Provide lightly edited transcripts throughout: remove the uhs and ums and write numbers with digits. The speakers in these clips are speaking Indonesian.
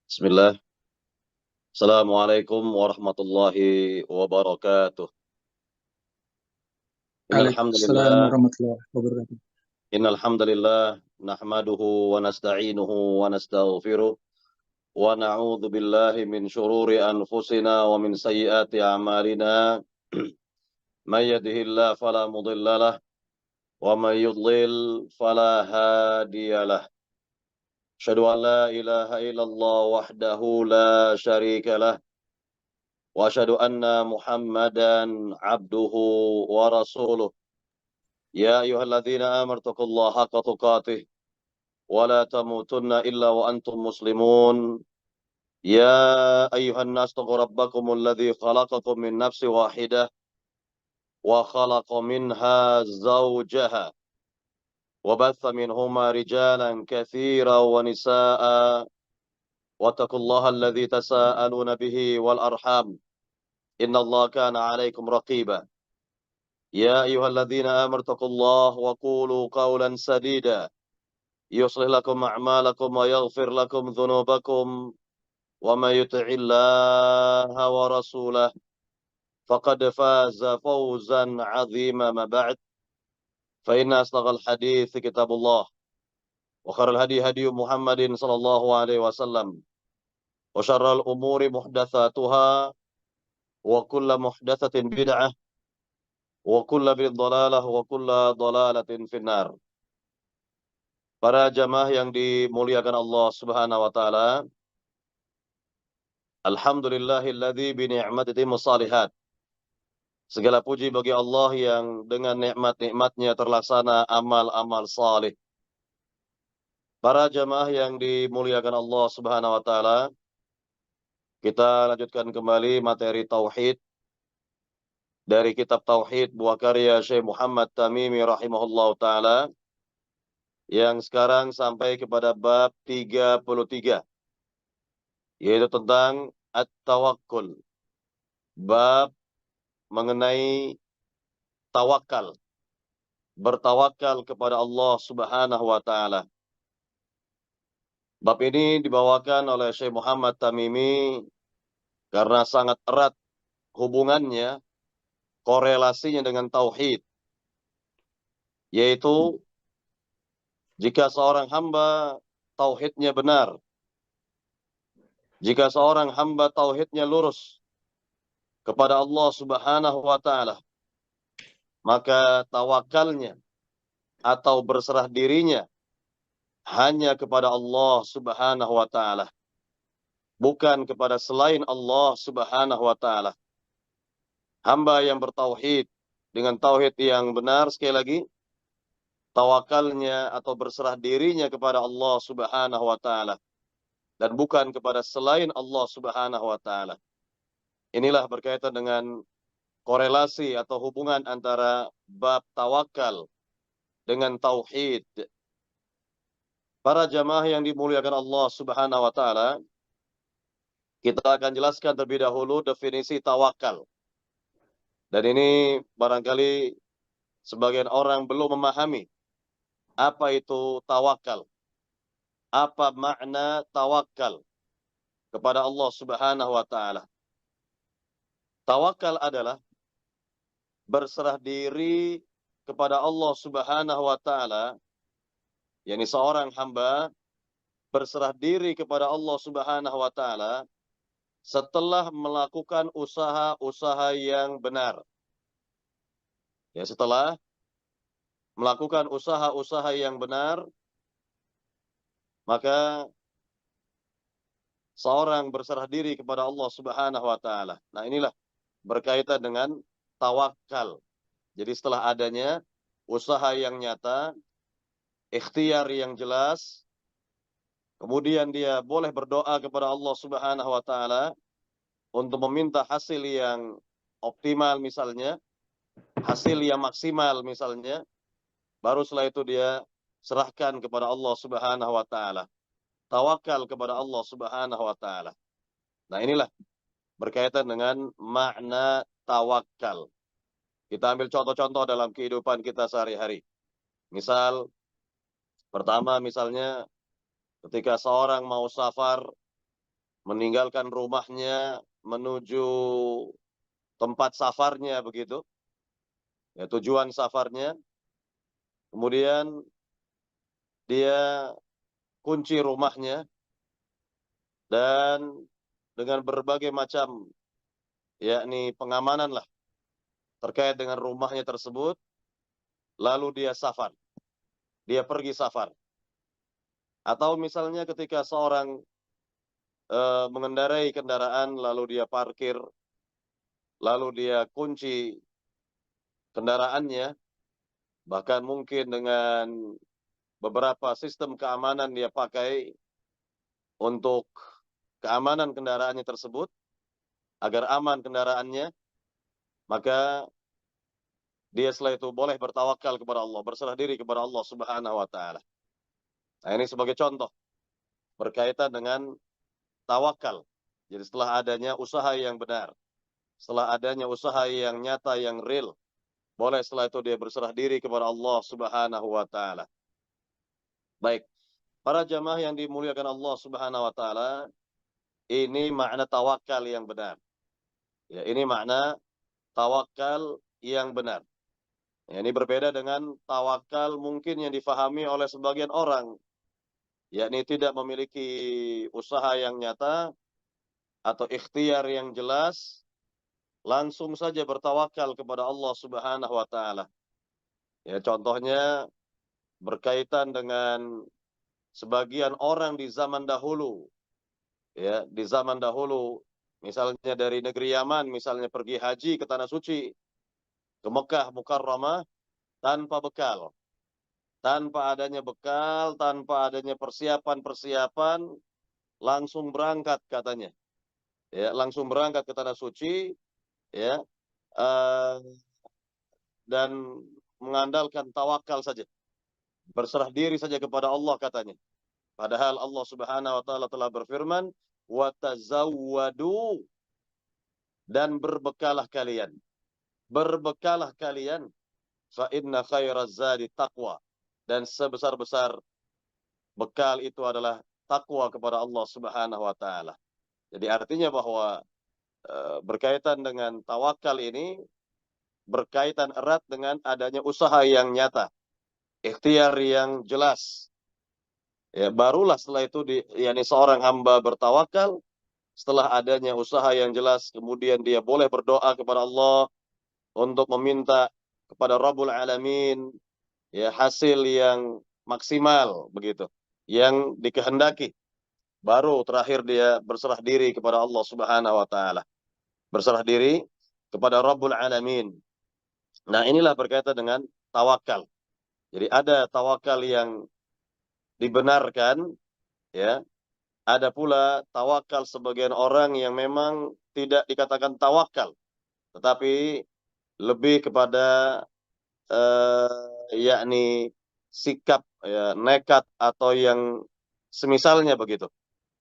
Bismillah. Assalamualaikum warahmatullahi wabarakatuh. Innal Waalaikumsalam hamdalillah, warahmatullahi wabarakatuh. innal hamdalillah nahmaduhu wa nasta'inuhu wa nastaghfiruh wa na'udzu billahi min shururi anfusina wa min sayyiati a'malina. May yahdihillahu fala mudhillalah wa may yudlil fala hadiyalah. Asyhadu an la ilaha illallah wahdahu la syarika lah wa asyhadu anna Muhammadan abduhu wa rasuluh. يا أيها الذين آمنوا اتقوا الله حق تقاته ولا تموتن إلا وأنتم مسلمون. يا أيها الناس اتقوا ربكم الذي خلقكم من نفس واحدة وخلق منها زوجها وبث منهما رجالا كثيرا ونساء واتقوا الله الذي تساءلون به والأرحام إن الله كان عليكم رقيبا. يا أيها الذين آمنوا اتقوا الله وقولوا قولا سديدا يصلح لكم أعمالكم ويغفر لكم ذنوبكم ومن يطع الله ورسوله فقد فاز فوزا عظيما. ما بعد، فإن أصدق الحديث كتاب الله وخير الهدي هدي محمد صلى الله عليه وسلم وشر الأمور محدثاتها وكل محدثة بدعة وكل بدعة ضلالة وكل ضلالة في النار. Para jamaah yang dimuliakan Allah Subhanahu wa taala, alhamdulillahilladzi bi ni'matihi musalihat. Segala puji bagi Allah yang dengan nikmat-nikmatnya terlaksana amal-amal saleh. Para jamaah yang dimuliakan Allah Subhanahu wa taala, kita lanjutkan kembali materi tauhid dari kitab Tauhid buah karya Syekh Muhammad Tamimi rahimahullah taala, yang sekarang sampai kepada bab 33, yaitu tentang at-tawakkul. Bab mengenai tawakal, bertawakal kepada Allah Subhanahu wa taala. Bab ini dibawakan oleh Syekh Muhammad Tamimi karena sangat erat hubungannya, korelasinya dengan tauhid, yaitu jika seorang hamba tauhidnya benar, jika seorang hamba tauhidnya lurus kepada Allah Subhanahu wa taala, maka tawakalnya atau berserah dirinya hanya kepada Allah Subhanahu wa taala, bukan kepada selain Allah Subhanahu wa taala. Hamba yang bertauhid dengan tauhid yang benar, sekali lagi, tawakalnya atau berserah dirinya kepada Allah Subhanahu wa taala dan bukan kepada selain Allah Subhanahu wa taala. Inilah berkaitan dengan korelasi atau hubungan antara bab tawakal dengan tauhid. Para jamaah yang dimuliakan Allah Subhanahu wa taala, kita akan jelaskan terlebih dahulu definisi tawakal. Dan ini barangkali sebagian orang belum memahami apa itu tawakal. Apa makna tawakal kepada Allah Subhanahu wa taala? Tawakal adalah berserah diri kepada Allah Subhanahu wa taala, yakni seorang hamba berserah diri kepada Allah Subhanahu wa taala setelah melakukan usaha-usaha yang benar. Ya, setelah melakukan usaha-usaha yang benar, maka seorang berserah diri kepada Allah Subhanahu wa taala. Nah, inilah berkaitan dengan tawakal. Jadi setelah adanya usaha yang nyata, ikhtiar yang jelas, kemudian dia boleh berdoa kepada Allah Subhanahu wa taala untuk meminta hasil yang optimal misalnya, hasil yang maksimal misalnya, baru setelah itu dia serahkan kepada Allah Subhanahu wa taala. Tawakal kepada Allah Subhanahu wa taala. Nah, inilah berkaitan dengan makna tawakal. Kita ambil contoh-contoh dalam kehidupan kita sehari-hari. Misal, pertama misalnya ketika seorang mau safar meninggalkan rumahnya menuju tempat safarnya begitu, ya tujuan safarnya, kemudian dia kunci rumahnya dan dengan berbagai macam yakni pengamanan lah terkait dengan rumahnya tersebut, lalu dia safar, dia pergi safar. Atau misalnya ketika seorang mengendarai kendaraan lalu dia parkir, lalu dia kunci kendaraannya, bahkan mungkin dengan beberapa sistem keamanan dia pakai untuk keamanan kendaraannya tersebut, agar aman kendaraannya, maka dia setelah itu boleh bertawakal kepada Allah, berserah diri kepada Allah Subhanahu wa taala. Nah, ini sebagai contoh berkaitan dengan tawakal. Jadi setelah adanya usaha yang benar, setelah adanya usaha yang nyata, yang real, boleh setelah itu dia berserah diri kepada Allah Subhanahu wa taala. Baik, para jamaah yang dimuliakan Allah Subhanahu wa taala, ini makna tawakal yang benar. Ya, ini makna tawakal yang benar. Ya, ini berbeda dengan tawakal mungkin yang difahami oleh sebagian orang, yakni tidak memiliki usaha yang nyata atau ikhtiar yang jelas, langsung saja bertawakal kepada Allah Subhanahu wa taala. Ya, contohnya berkaitan dengan sebagian orang di zaman dahulu. Ya, di zaman dahulu, misalnya dari negeri Yaman, misalnya pergi haji ke tanah suci, ke Mekah Mukarramah tanpa bekal. Tanpa adanya bekal, tanpa adanya persiapan-persiapan, langsung berangkat katanya. Ya, langsung berangkat ke tanah suci, ya, uh, dan mengandalkan tawakal saja. Berserah diri saja kepada Allah katanya. Padahal Allah Subhanahu wa taala telah berfirman, "Wa tazawwadu," dan berbekalah kalian. Berbekalah kalian, fa inna khairaz zadi taqwa. Dan sebesar-besar bekal itu adalah takwa kepada Allah Subhanahu wa taala. Jadi artinya bahwa berkaitan dengan tawakal ini berkaitan erat dengan adanya usaha yang nyata, ikhtiar yang jelas. Ya, barulah setelah itu yakni seorang hamba bertawakal setelah adanya usaha yang jelas, kemudian dia boleh berdoa kepada Allah untuk meminta kepada Rabbul Alamin ya hasil yang maksimal begitu, yang dikehendaki. Baru terakhir dia berserah diri kepada Allah Subhanahu wa taala. Berserah diri kepada Rabbul Alamin. Nah, inilah berkaitan dengan tawakal. Jadi ada tawakal yang dibenarkan, ya. Ada pula tawakal sebagian orang yang memang tidak dikatakan tawakal, tetapi lebih kepada yakni sikap ya, nekat atau yang semisalnya begitu.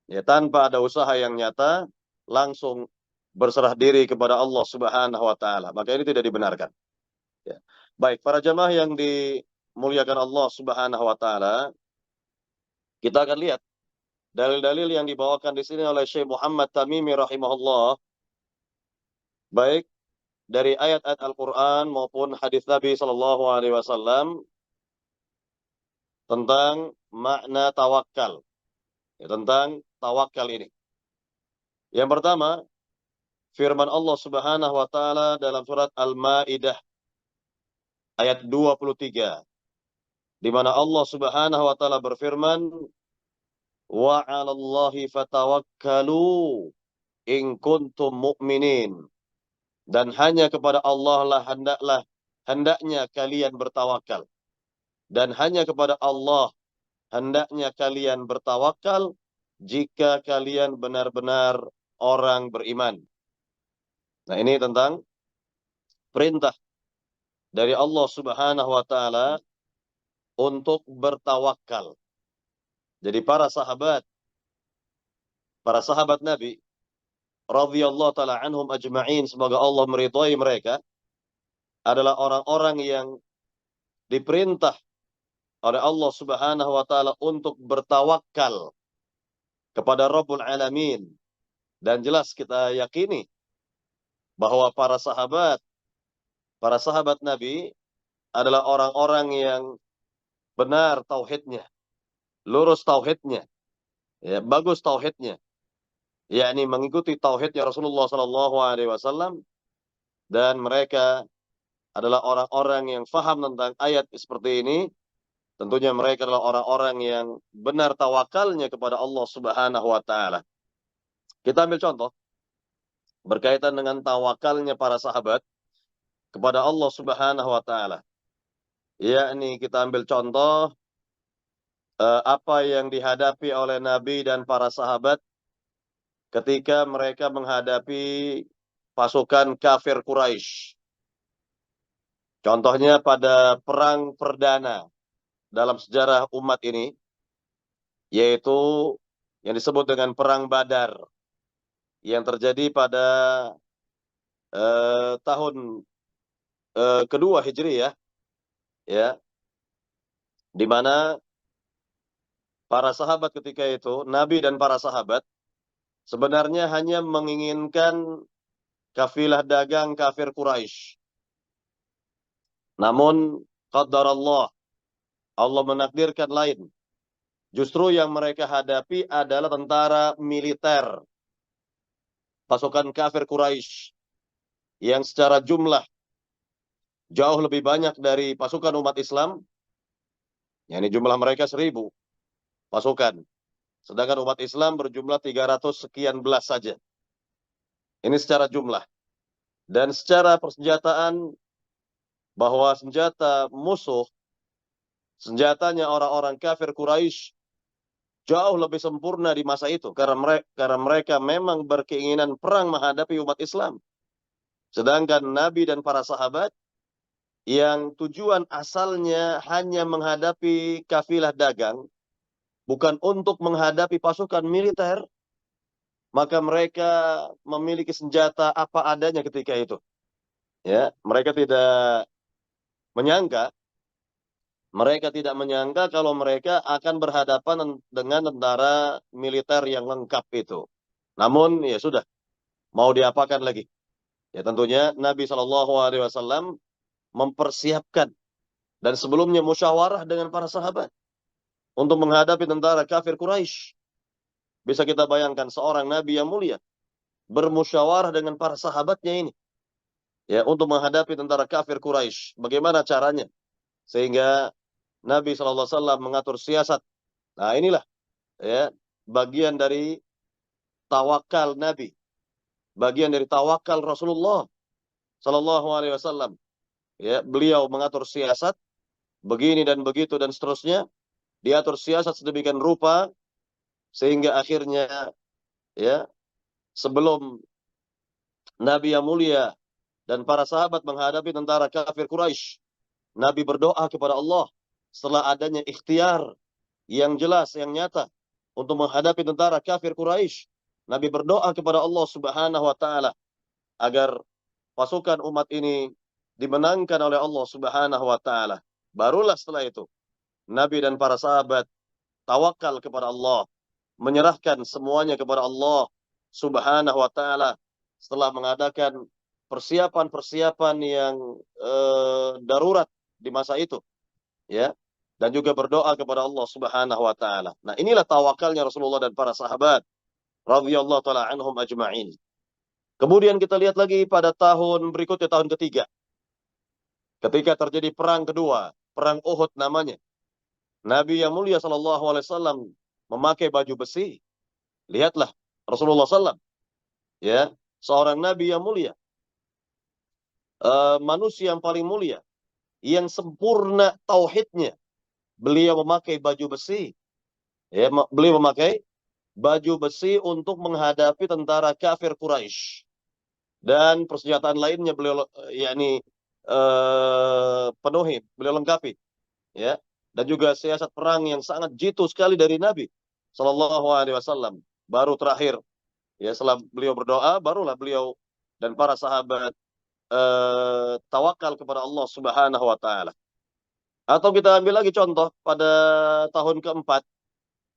Ya, tanpa ada usaha yang nyata, langsung berserah diri kepada Allah Subhanahu wa taala. Maka ini tidak dibenarkan. Ya. Baik, para jamaah yang dimuliakan Allah Subhanahu wa taala, kita akan lihat dalil-dalil yang dibawakan di sini oleh Syekh Muhammad Tamimi rahimahullah, baik dari ayat-ayat Al-Qur'an maupun hadis Nabi sallallahu alaihi wasallam tentang makna tawakal. Ya, tentang tawakal ini. Yang pertama, firman Allah Subhanahu wa taala dalam surat Al-Maidah ayat 23, di mana Allah Subhanahu wa taala berfirman, "Wa 'alallahi fatawakkalu in kuntum mu'minin." Dan hanya kepada Allah lah hendaknya kalian bertawakal. Dan hanya kepada Allah hendaknya kalian bertawakal jika kalian benar-benar orang beriman. Nah, ini tentang perintah dari Allah Subhanahu wa taala untuk bertawakal. Jadi para sahabat Nabi radhiyallahu taala anhum ajma'in, semoga Allah meridhai mereka, adalah orang-orang yang diperintah oleh Allah Subhanahu wa taala untuk bertawakal kepada Rabbul Alamin. Dan jelas kita yakini bahwa para sahabat Nabi adalah orang-orang yang benar tauhidnya, lurus tauhidnya, ya, bagus tauhidnya, yakni mengikuti tauhidnya Rasulullah Sallallahu Alaihi Wasallam, dan mereka adalah orang-orang yang faham tentang ayat seperti ini. Tentunya mereka adalah orang-orang yang benar tawakalnya kepada Allah Subhanahu wa taala. Kita ambil contoh berkaitan dengan tawakalnya para sahabat kepada Allah Subhanahu wa taala. Yakni kita ambil contoh apa yang dihadapi oleh Nabi dan para sahabat ketika mereka menghadapi pasukan kafir Quraisy. Contohnya pada perang perdana dalam sejarah umat ini, yaitu yang disebut dengan Perang Badar, yang terjadi pada tahun kedua Hijriyah, ya, di mana para sahabat ketika itu, Nabi dan para sahabat, sebenarnya hanya menginginkan kafilah dagang kafir Quraisy. Namun, qadarallah, Allah menakdirkan lain. Justru yang mereka hadapi adalah tentara militer pasukan kafir Quraisy yang secara jumlah jauh lebih banyak dari pasukan umat Islam. Yakni jumlah mereka 1.000 pasukan. Sedangkan umat Islam berjumlah 300 sekian belas saja. Ini secara jumlah. Dan secara persenjataan, bahwa senjata musuh, senjatanya orang-orang kafir Quraisy jauh lebih sempurna di masa itu. Karena mereka memang berkeinginan perang menghadapi umat Islam. Sedangkan Nabi dan para sahabat yang tujuan asalnya hanya menghadapi kafilah dagang, bukan untuk menghadapi pasukan militer, maka mereka memiliki senjata apa adanya ketika itu. Ya, mereka tidak menyangka kalau mereka akan berhadapan dengan tentara militer yang lengkap itu. Namun ya sudah, mau diapakan lagi? Ya tentunya Nabi Shallallahu Alaihi Wasallam mempersiapkan dan sebelumnya musyawarah dengan para sahabat untuk menghadapi tentara kafir Quraisy. Bisa kita bayangkan seorang Nabi yang mulia bermusyawarah dengan para sahabatnya ini, ya, untuk menghadapi tentara kafir Quraisy. Bagaimana caranya? Sehingga Nabi Shallallahu Alaihi Wasallam mengatur siasat. Nah inilah, ya, bagian dari tawakal Nabi, bagian dari tawakal Rasulullah Shallallahu Alaihi Wasallam. Ya, beliau mengatur siasat begini dan begitu dan seterusnya, diatur siasat sedemikian rupa sehingga akhirnya, ya, sebelum Nabi yang mulia dan para sahabat menghadapi tentara kafir Quraisy, Nabi berdoa kepada Allah setelah adanya ikhtiar yang jelas, yang nyata untuk menghadapi tentara kafir Quraisy. Nabi berdoa kepada Allah Subhanahu wa taala agar pasukan umat ini dimenangkan oleh Allah Subhanahu wa taala. Barulah setelah itu Nabi dan para sahabat tawakal kepada Allah, menyerahkan semuanya kepada Allah Subhanahu wa taala setelah mengadakan persiapan-persiapan yang darurat di masa itu, ya, dan juga berdoa kepada Allah Subhanahu wa taala. Nah, inilah tawakalnya Rasulullah dan para sahabat radhiyallahu taala anhum ajma'in. Kemudian kita lihat lagi pada tahun berikutnya, tahun ketiga, ketika terjadi perang kedua, perang Uhud namanya. Nabi yang mulia sallallahu alaihi wasallam memakai baju besi. Lihatlah Rasulullah sallam, ya, seorang nabi yang mulia, manusia yang paling mulia, yang sempurna tauhidnya. Beliau memakai baju besi. Ya, beliau memakai baju besi untuk menghadapi tentara kafir Quraisy. Dan persenjataan lainnya beliau yakni penuhi, beliau lengkapi, ya. Dan juga siasat perang yang sangat jitu sekali dari Nabi Sallallahu Alaihi Wasallam. Baru terakhir, ya, setelah beliau berdoa, barulah beliau dan para sahabat tawakal kepada Allah Subhanahu Wa Taala. Atau kita ambil lagi contoh pada tahun keempat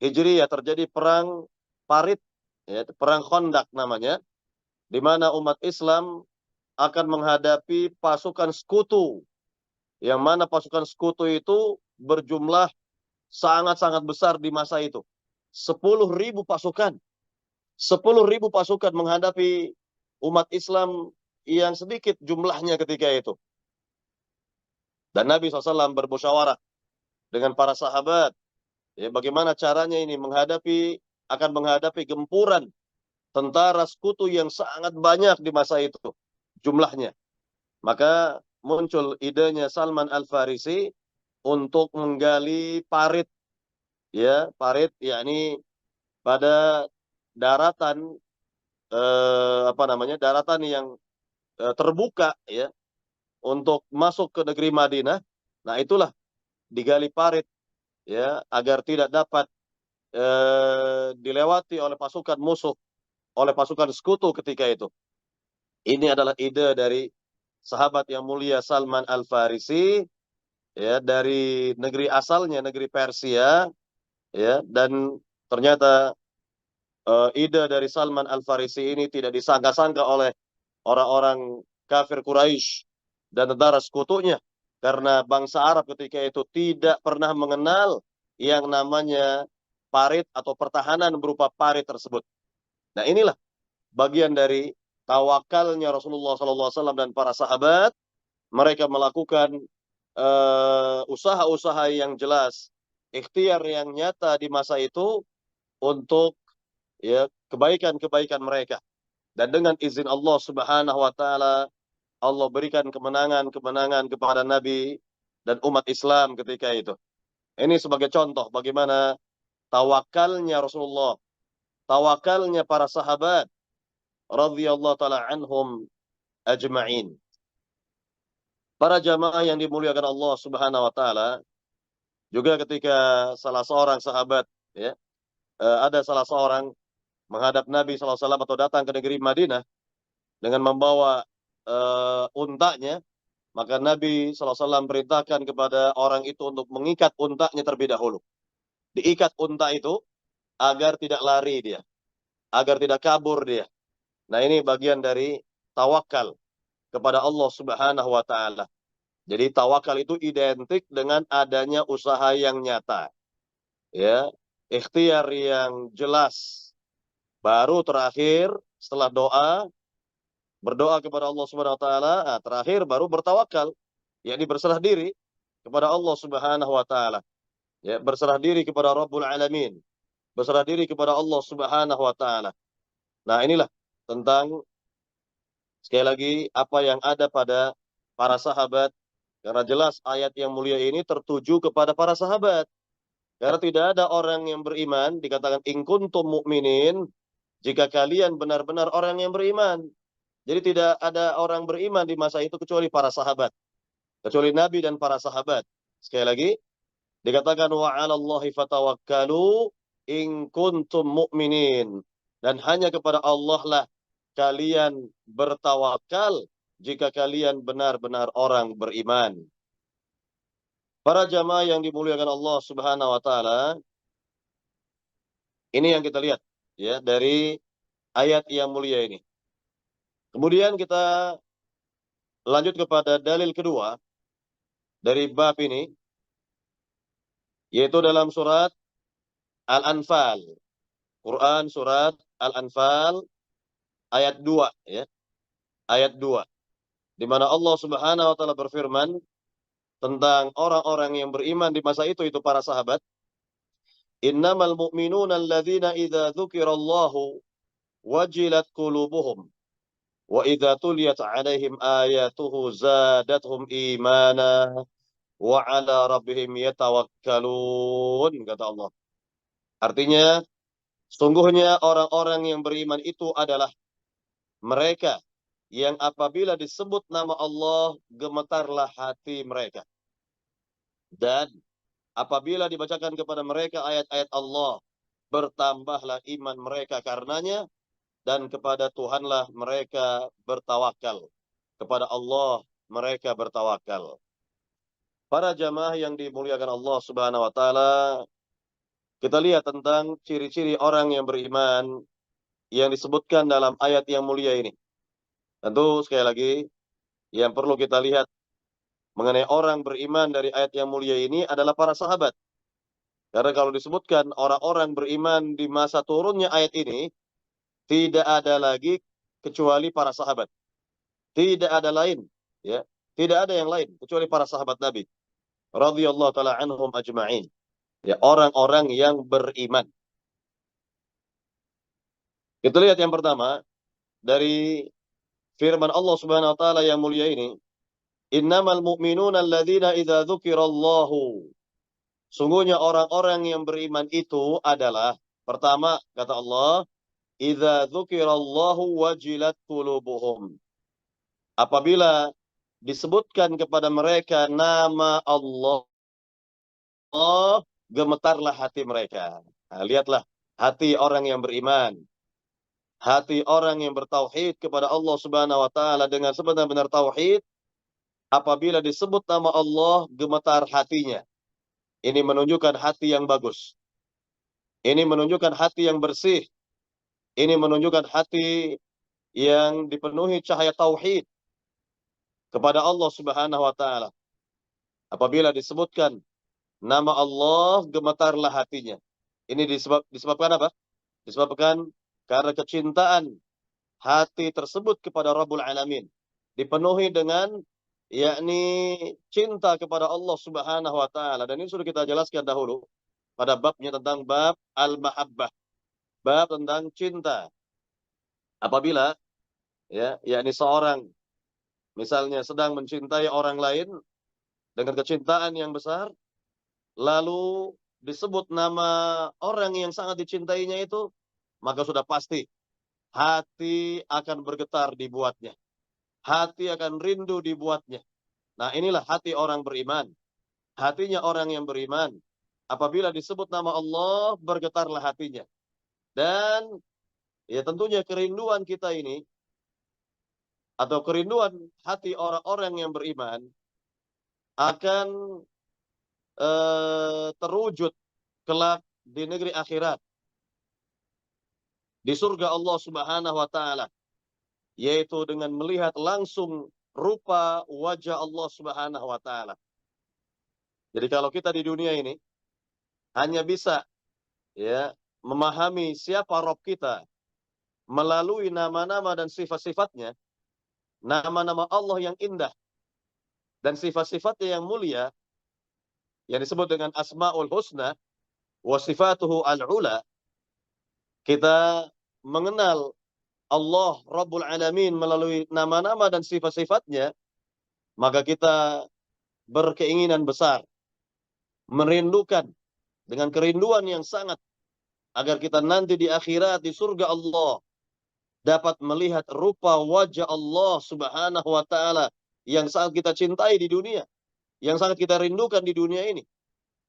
Hijriyah terjadi perang Parit ya, perang Khandaq namanya, di mana umat Islam akan menghadapi pasukan sekutu, yang mana pasukan sekutu itu berjumlah sangat-sangat besar di masa itu. 10.000 pasukan. 10.000 pasukan menghadapi umat Islam yang sedikit jumlahnya ketika itu. Dan Nabi SAW bermusyawarah dengan para sahabat, ya, bagaimana caranya ini akan menghadapi gempuran tentara sekutu yang sangat banyak di masa itu jumlahnya. Maka muncul idenya Salman Al-Farisi untuk menggali parit, ya, parit yakni pada daratan daratan yang terbuka, ya, untuk masuk ke negeri Madinah. Nah, itulah digali parit, ya, agar tidak dapat dilewati oleh pasukan musuh, oleh pasukan sekutu ketika itu. Ini adalah ide dari sahabat yang mulia Salman Al-Farisi, ya, dari negeri asalnya, negeri Persia, ya, dan ternyata ide dari Salman Al-Farisi ini tidak disangka-sangka oleh orang-orang kafir Quraisy dan tentara sekutunya, karena bangsa Arab ketika itu tidak pernah mengenal yang namanya parit atau pertahanan berupa parit tersebut. Nah, inilah bagian dari tawakalnya Rasulullah SAW dan para sahabat. Mereka melakukan usaha-usaha yang jelas, ikhtiar yang nyata di masa itu untuk, ya, kebaikan-kebaikan mereka. Dan dengan izin Allah Subhanahu wa taala, Allah berikan kemenangan-kemenangan kepada Nabi dan umat Islam ketika itu. Ini sebagai contoh bagaimana tawakalnya Rasulullah, tawakalnya para sahabat radhiyallahu taala anhum ajma'in. Para jamaah yang dimuliakan Allah Subhanahu wa taala, juga ketika salah seorang sahabat, ya, ada salah seorang menghadap Nabi SAW atau datang ke negeri Madinah dengan membawa untanya, maka Nabi SAW perintahkan kepada orang itu untuk mengikat untanya terlebih dahulu. Diikat unta itu agar tidak lari dia, agar tidak kabur dia. Nah, ini bagian dari tawakal kepada Allah Subhanahu wa taala. Jadi tawakal itu identik dengan adanya usaha yang nyata, ya, ikhtiar yang jelas. Baru terakhir setelah berdoa kepada Allah Subhanahu wa taala, nah, terakhir baru bertawakal, yakni berserah diri kepada Allah Subhanahu wa taala. Ya, berserah diri kepada Rabbul Alamin, berserah diri kepada Allah Subhanahu wa taala. Nah, inilah tentang, sekali lagi, apa yang ada pada para sahabat, karena jelas ayat yang mulia ini tertuju kepada para sahabat. Karena tidak ada orang yang beriman, dikatakan in kuntum mu'minin, jika kalian benar-benar orang yang beriman. Jadi tidak ada orang beriman di masa itu kecuali para sahabat, kecuali Nabi dan para sahabat. Sekali lagi, dikatakan wa 'alallahi fatawakkalu in kuntum mu'minin. Dan hanya kepada Allah lah kalian bertawakal jika kalian benar-benar orang beriman. Para jamaah yang dimuliakan Allah Subhanahu wa taala, ini yang kita lihat, ya, dari ayat yang mulia ini. Kemudian kita lanjut kepada dalil kedua dari bab ini, yaitu dalam surat Al-Anfal. Quran surat Al-Anfal ayat 2, ya. Ayat 2, di mana Allah Subhanahu wa taala berfirman tentang orang-orang yang beriman di masa itu para sahabat. Innamal mu'minuna alladzina idza dzukirallahu wajilat qulubuhum wa idza tuliyat 'alaihim ayatuhu zadatuhum imana wa 'ala rabbihim yatawakkalun, kata Allah. Artinya, sungguhnya orang-orang yang beriman itu adalah mereka yang apabila disebut nama Allah, gemetarlah hati mereka. Dan apabila dibacakan kepada mereka ayat-ayat Allah, bertambahlah iman mereka karenanya, dan kepada Tuhanlah mereka bertawakal. Kepada Allah mereka bertawakal. Para jamaah yang dimuliakan Allah Subhanahu wa taala, kita lihat tentang ciri-ciri orang yang beriman yang disebutkan dalam ayat yang mulia ini. Tentu sekali lagi yang perlu kita lihat mengenai orang beriman dari ayat yang mulia ini adalah para sahabat. Karena kalau disebutkan orang-orang beriman di masa turunnya ayat ini, tidak ada lagi kecuali para sahabat. Tidak ada lain, ya. Tidak ada yang lain kecuali para sahabat Nabi radhiyallahu taala anhum ajma'in. Ya, orang-orang yang beriman. Kita lihat yang pertama dari firman Allah Subhanahu wa taala yang mulia ini, "Innamal mu'minuna alladzina idza dzukirallahu." Sungguhnya orang-orang yang beriman itu adalah, pertama kata Allah, idza dzukirallahu wajilat qulubuhum. Apabila disebutkan kepada mereka nama Allah, gemetarlah hati mereka. Nah, lihatlah hati orang yang beriman, hati orang yang bertauhid kepada Allah Subhanahu wa taala dengan sebenar-benar tauhid, apabila disebut nama Allah, gemetar hatinya. Ini menunjukkan hati yang bagus. Ini menunjukkan hati yang bersih. Ini menunjukkan hati yang dipenuhi cahaya tauhid kepada Allah Subhanahu wa taala. Apabila disebutkan nama Allah, gemetarlah hatinya. Ini disebabkan apa? Disebabkan karena kecintaan hati tersebut kepada Rabbul Alamin. Dipenuhi dengan yakni cinta kepada Allah Subhanahu wa taala. Dan ini sudah kita jelaskan dahulu pada babnya tentang bab al-mahabbah, bab tentang cinta. Apabila yakni seorang misalnya sedang mencintai orang lain dengan kecintaan yang besar, lalu disebut nama orang yang sangat dicintainya itu, maka sudah pasti hati akan bergetar dibuatnya. Hati akan rindu dibuatnya. Nah, inilah hati orang beriman. Hatinya orang yang beriman. Apabila disebut nama Allah, bergetarlah hatinya. Dan ya tentunya kerinduan kita ini, atau kerinduan hati orang-orang yang beriman, akan terwujud kelak di negeri akhirat, di surga Allah Subhanahu wa taala, yaitu dengan melihat langsung rupa wajah Allah Subhanahu wa taala. Jadi kalau kita di dunia ini hanya bisa memahami siapa Rabb kita melalui nama-nama dan sifat-sifatnya, nama-nama Allah yang indah dan sifat-sifatnya yang mulia yang disebut dengan Asmaul Husna wa sifatuhu al-ula, kita mengenal Allah Rabbul Alamin melalui nama-nama dan sifat-sifatnya, maka kita berkeinginan besar, merindukan dengan kerinduan yang sangat agar kita nanti di akhirat di surga Allah dapat melihat rupa wajah Allah Subhanahu wa taala yang sangat kita cintai di dunia, yang sangat kita rindukan di dunia ini,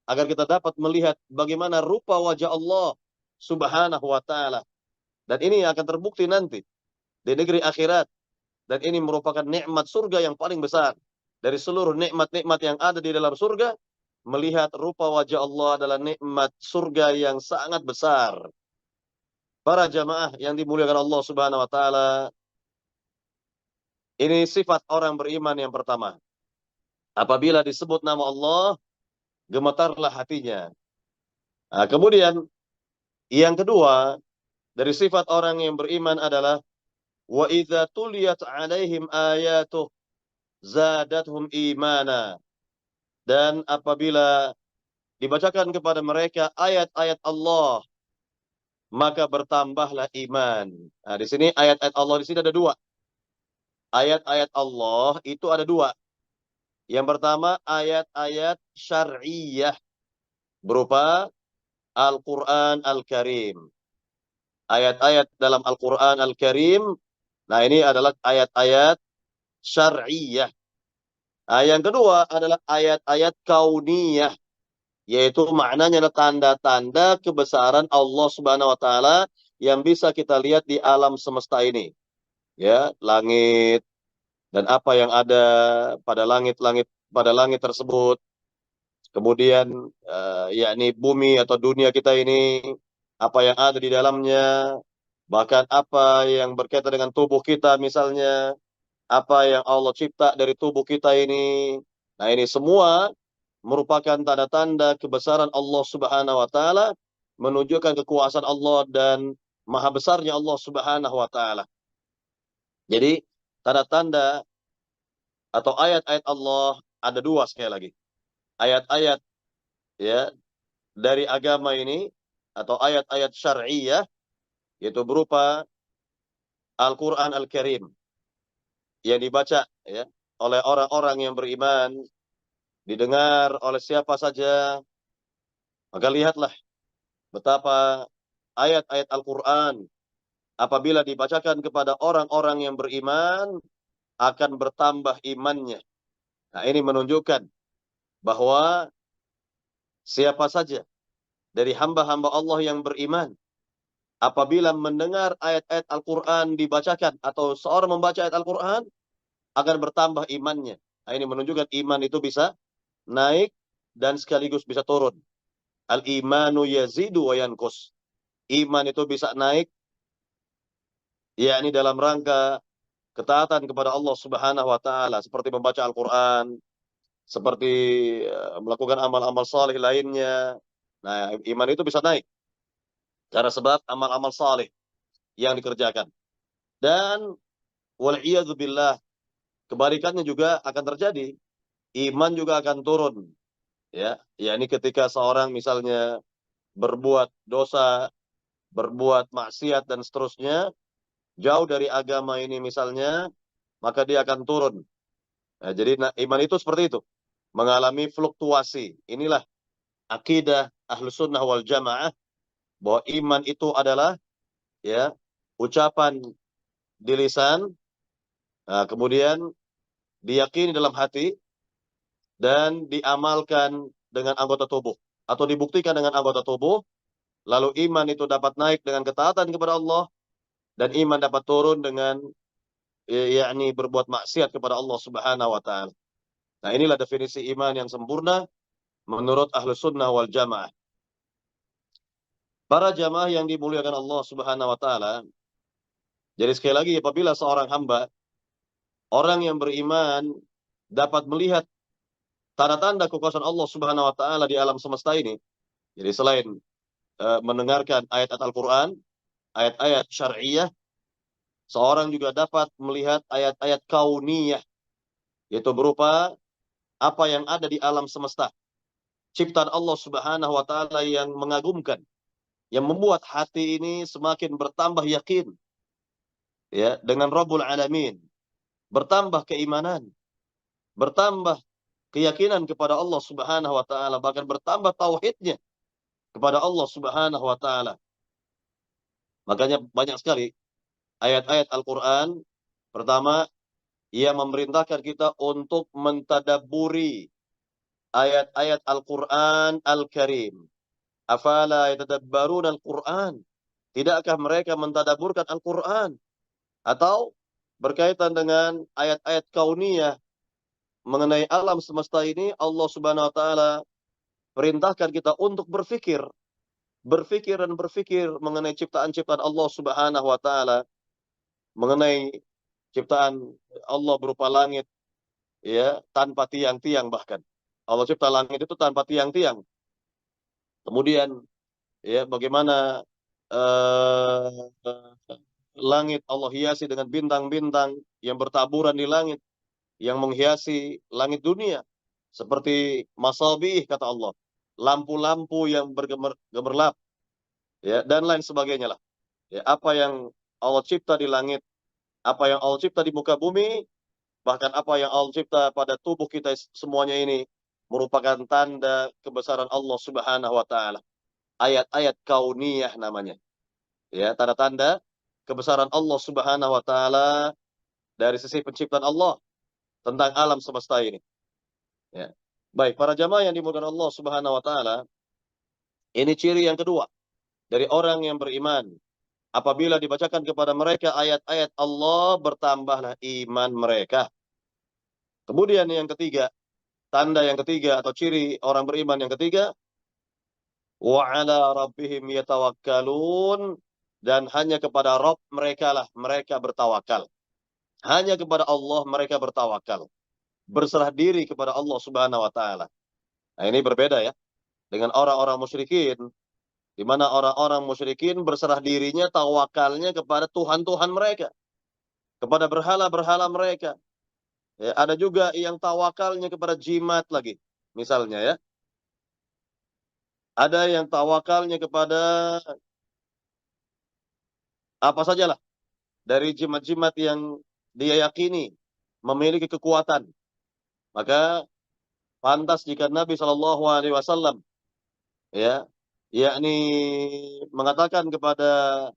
agar kita dapat melihat bagaimana rupa wajah Allah Subhanahu wa taala. Dan ini akan terbukti nanti di negeri akhirat. Dan ini merupakan nikmat surga yang paling besar. Dari seluruh nikmat-nikmat yang ada di dalam surga, melihat rupa wajah Allah adalah nikmat surga yang sangat besar. Para jamaah yang dimuliakan Allah Subhanahu wa taala, ini sifat orang beriman yang pertama. Apabila disebut nama Allah, gemetarlah hatinya. Nah, kemudian yang kedua dari sifat orang yang beriman adalah wa idza tuliyat alaihim ayatuh zadatuhum imana. Dan apabila dibacakan kepada mereka ayat-ayat Allah, maka bertambahlah iman. Nah, di sini ayat-ayat Allah di sini ada dua. Ayat-ayat Allah itu ada dua. Yang pertama ayat-ayat syar'iyah berupa Al-Quran Al-Karim. Ayat-ayat dalam Al-Quran Al-Karim, nah ini adalah ayat-ayat syar'iyah. Nah, yang kedua adalah ayat-ayat kauniyah, yaitu maknanya adalah tanda-tanda kebesaran Allah Subhanahu wa taala yang bisa kita lihat di alam semesta ini. Ya, langit dan apa yang ada pada langit tersebut. Kemudian yakni bumi atau dunia kita ini, apa yang ada di dalamnya, Bahkan apa yang berkaitan dengan tubuh kita misalnya, apa yang Allah cipta dari tubuh kita ini. Nah, ini semua merupakan tanda-tanda kebesaran Allah Subhanahu wa taala, menunjukkan kekuasaan Allah dan maha besarnya Allah Subhanahu wa taala. Jadi, tanda-tanda atau ayat-ayat Allah ada dua sekali lagi. Ayat-ayat ya dari agama ini atau ayat-ayat syar'iyah yaitu berupa Al-Qur'an Al-Karim yang dibaca ya oleh orang-orang yang beriman, didengar oleh siapa saja, maka lihatlah betapa ayat-ayat Al-Qur'an apabila dibacakan kepada orang-orang yang beriman akan bertambah imannya. Nah, ini menunjukkan bahwa siapa saja dari hamba-hamba Allah yang beriman apabila mendengar ayat-ayat Al-Qur'an dibacakan atau seorang membaca ayat Al-Qur'an akan bertambah imannya. Nah, ini menunjukkan iman itu bisa naik dan sekaligus bisa turun. Al-imanu yazidu wa yanqus. Iman itu bisa naik yakni dalam rangka ketaatan kepada Allah Subhanahu wa taala seperti membaca Al-Qur'an, seperti melakukan amal-amal saleh lainnya. Nah, iman itu bisa naik karena sebab amal-amal saleh yang dikerjakan. Dan wal billah, kebalikannya juga akan terjadi. Iman juga akan turun, ya. Yakni ketika seorang misalnya berbuat dosa, berbuat maksiat dan seterusnya, jauh dari agama ini misalnya, maka dia akan turun. Nah, jadi iman itu seperti itu, mengalami fluktuasi. Inilah akidah Ahlus Sunnah wal Jamaah bahwa iman itu adalah ya ucapan di lisan, nah, kemudian diyakini dalam hati dan diamalkan dengan anggota tubuh atau dibuktikan dengan anggota tubuh, lalu iman itu dapat naik dengan ketaatan kepada Allah dan iman dapat turun dengan yakni berbuat maksiat kepada Allah Subhanahu wa taala. Nah, inilah definisi iman yang sempurna menurut Ahlus Sunnah wal Jamaah. Para jamaah yang dimuliakan Allah Subhanahu wa taala, jadi sekali lagi apabila seorang hamba, orang yang beriman dapat melihat tanda-tanda kekuasaan Allah Subhanahu wa taala di alam semesta ini. Jadi selain mendengarkan ayat-ayat Al-Qur'an, ayat-ayat syar'iyah, seorang juga dapat melihat ayat-ayat kauniyah, yaitu berupa apa yang ada di alam semesta. Ciptaan Allah Subhanahu wa taala yang mengagumkan, yang membuat hati ini semakin bertambah yakin ya dengan Rabbul Alamin, bertambah keimanan, bertambah keyakinan kepada Allah Subhanahu wa taala, bahkan bertambah tauhidnya kepada Allah Subhanahu wa taala. Makanya banyak sekali ayat-ayat Al-Qur'an. Pertama, ia memerintahkan kita untuk mentadabburi ayat-ayat Al-Qur'an Al-Karim. Afala yatadabbaruna Al-Qur'an? Tidakkah mereka mentadabburkan Al-Qur'an? Atau berkaitan dengan ayat-ayat kauniyah mengenai alam semesta ini, Allah Subhanahu wa taala perintahkan kita untuk berpikir, berpikir dan berpikir mengenai ciptaan-ciptaan Allah Subhanahu wa taala, mengenai ciptaan Allah berupa langit ya, tanpa tiang-tiang bahkan. Allah cipta langit itu tanpa tiang-tiang. Kemudian ya bagaimana eh, langit Allah hiasi dengan bintang-bintang yang bertaburan di langit, yang menghiasi langit dunia. Seperti masabih kata Allah, lampu-lampu yang bergemerlap ya dan lain sebagainya lah. Ya, apa yang Allah cipta di langit, apa yang Allah cipta di muka bumi, bahkan apa yang Allah cipta pada tubuh kita semuanya ini merupakan tanda kebesaran Allah Subhanahu wa taala. Ayat-ayat kauniyah namanya. Ya, tanda-tanda kebesaran Allah Subhanahu wa taala dari sisi penciptaan Allah tentang alam semesta ini. Ya. Baik, para jamaah yang dimuliakan Allah Subhanahu wa taala, ini ciri yang kedua dari orang yang beriman. Apabila dibacakan kepada mereka ayat-ayat Allah, bertambahlah iman mereka. Kemudian yang ketiga, tanda yang ketiga atau ciri orang beriman yang ketiga, wa 'ala rabbihim yatawakkalun, dan hanya kepada Rabb mereka lah mereka bertawakal. Hanya kepada Allah mereka bertawakal. Berserah diri kepada Allah Subhanahu wa taala. Nah, ini berbeda ya dengan orang-orang musyrikin, di mana orang-orang musyrikin berserah dirinya tawakalnya kepada Tuhan-Tuhan mereka, kepada berhala-berhala mereka. Ya, ada juga yang tawakalnya kepada jimat lagi. Misalnya ya, ada yang tawakalnya kepada apa sajalah dari jimat-jimat yang dia yakini memiliki kekuatan. Maka pantas jika Nabi Shallallahu Alaihi Wasallam ya, yakni mengatakan kepada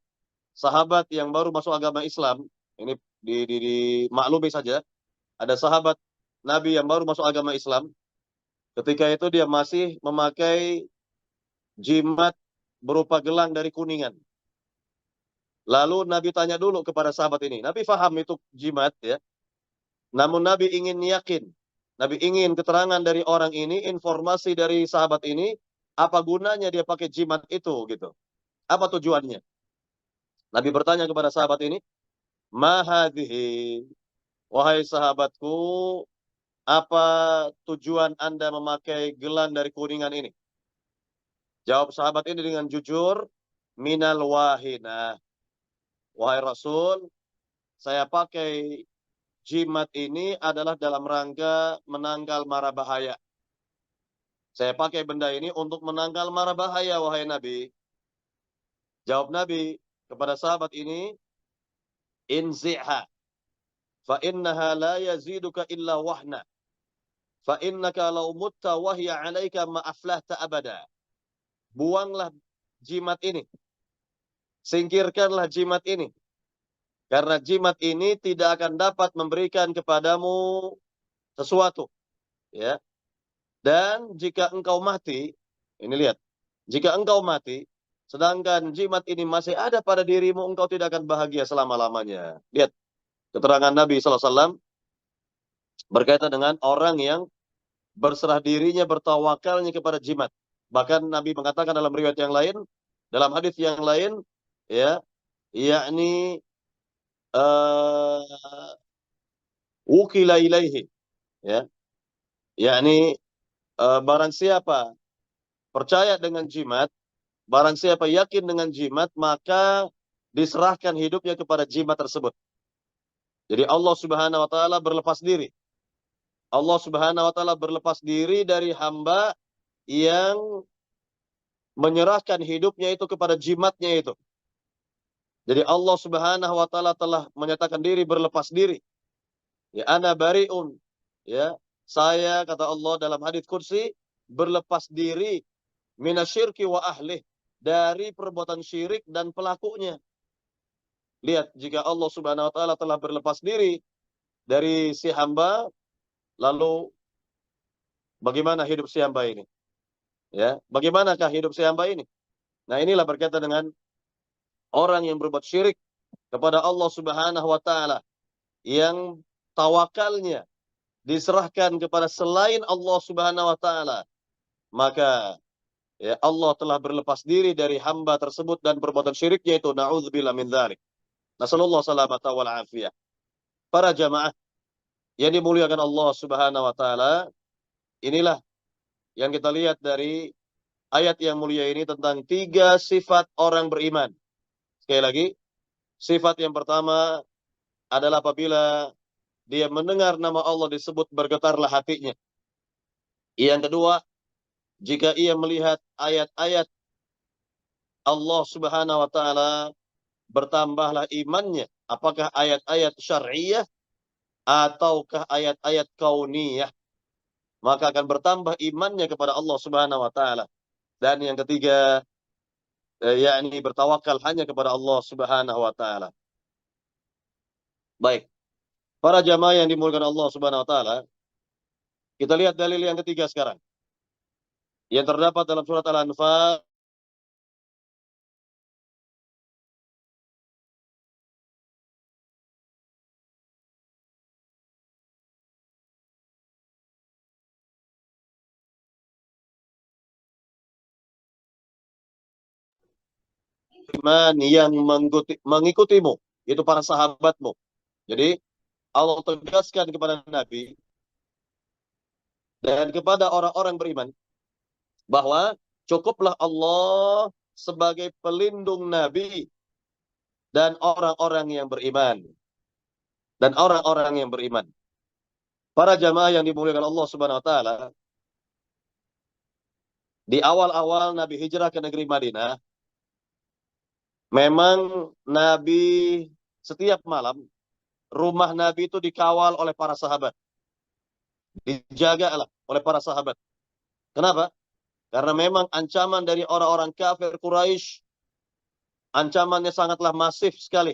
sahabat yang baru masuk agama Islam, ini dimaklumi saja, ada sahabat Nabi yang baru masuk agama Islam, ketika itu dia masih memakai jimat berupa gelang dari kuningan. Lalu Nabi tanya dulu kepada sahabat ini, Nabi faham itu jimat ya, namun Nabi ingin yakin, Nabi ingin keterangan dari orang ini, informasi dari sahabat ini, apa gunanya dia pakai jimat itu gitu. Apa tujuannya? Nabi bertanya kepada sahabat ini, "Mahadhihi?" Wahai sahabatku, apa tujuan Anda memakai gelang dari kuningan ini? Jawab sahabat ini dengan jujur, minal wahina. Wahai Rasul, saya pakai jimat ini adalah dalam rangka menangkal mara bahaya. Saya pakai benda ini untuk menangkal mara bahaya, wahai Nabi. Jawab Nabi kepada sahabat ini, inzi'ha, fa innaha la yaziduka illa wahna. Fa innaka law mutta wahya 'alaika ma aflahta abada. Buanglah jimat ini. Singkirkanlah jimat ini. Karena jimat ini tidak akan dapat memberikan kepadamu sesuatu, ya. Dan jika engkau mati, ini lihat, jika engkau mati, sedangkan jimat ini masih ada pada dirimu, engkau tidak akan bahagia selama-lamanya. Lihat, keterangan Nabi SAW berkaitan dengan orang yang berserah dirinya, bertawakalnya kepada jimat. Bahkan Nabi mengatakan dalam riwayat yang lain, dalam hadis yang lain, ya, yakni wukila ilaihi, ya, yakni barang siapa percaya dengan jimat, barang siapa yakin dengan jimat, maka diserahkan hidupnya kepada jimat tersebut. Jadi Allah Subhanahu wa taala berlepas diri. Allah Subhanahu wa taala berlepas diri dari hamba yang menyerahkan hidupnya itu kepada jimatnya itu. Jadi Allah Subhanahu wa taala telah menyatakan diri berlepas diri. Ya, ana bariun. Ya, saya kata Allah dalam hadis qudsi berlepas diri minasyirki wa ahli, dari perbuatan syirik dan pelakunya. Lihat, jika Allah Subhanahu wa taala telah berlepas diri dari si hamba, lalu bagaimana hidup si hamba ini? Ya, bagaimanakah hidup si hamba ini? Nah, inilah berkaitan dengan orang yang berbuat syirik kepada Allah Subhanahu wa taala, yang tawakalnya diserahkan kepada selain Allah Subhanahu wa taala, maka ya Allah telah berlepas diri dari hamba tersebut dan perbuatan syiriknya itu, naudzubillah min dzalik. Nasallallahu salamata wal afiyah. Para jamaah yang dimuliakan Allah Subhanahu wa taala, inilah yang kita lihat dari ayat yang mulia ini tentang tiga sifat orang beriman. Sekali lagi, sifat yang pertama adalah apabila dia mendengar nama Allah disebut, bergetarlah hatinya. Yang kedua, jika ia melihat ayat-ayat Allah Subhanahu wa taala, bertambahlah imannya. Apakah ayat-ayat syar'iyah ataukah ayat-ayat kauniyah? Maka akan bertambah imannya kepada Allah Subhanahu wa taala. Dan yang ketiga, yakni bertawakal hanya kepada Allah Subhanahu wa taala. Baik, para jamaah yang dimuliakan Allah Subhanahu wa taala, kita lihat dalil yang ketiga sekarang. Yang terdapat dalam surat Al-Anfal beriman yang mengikutimu, itu para sahabatmu. Jadi Allah tegaskan kepada Nabi dan kepada orang-orang beriman bahwa cukuplah Allah sebagai pelindung Nabi dan orang-orang yang beriman. Dan orang-orang yang beriman. Para jamaah yang dimuliakan Allah Subhanahu wa taala, di awal-awal Nabi hijrah ke negeri Madinah, memang Nabi setiap malam rumah Nabi itu dikawal oleh para sahabat, dijaga oleh para sahabat. Kenapa? Karena memang ancaman dari orang-orang kafir Quraisy, ancamannya sangatlah masif sekali.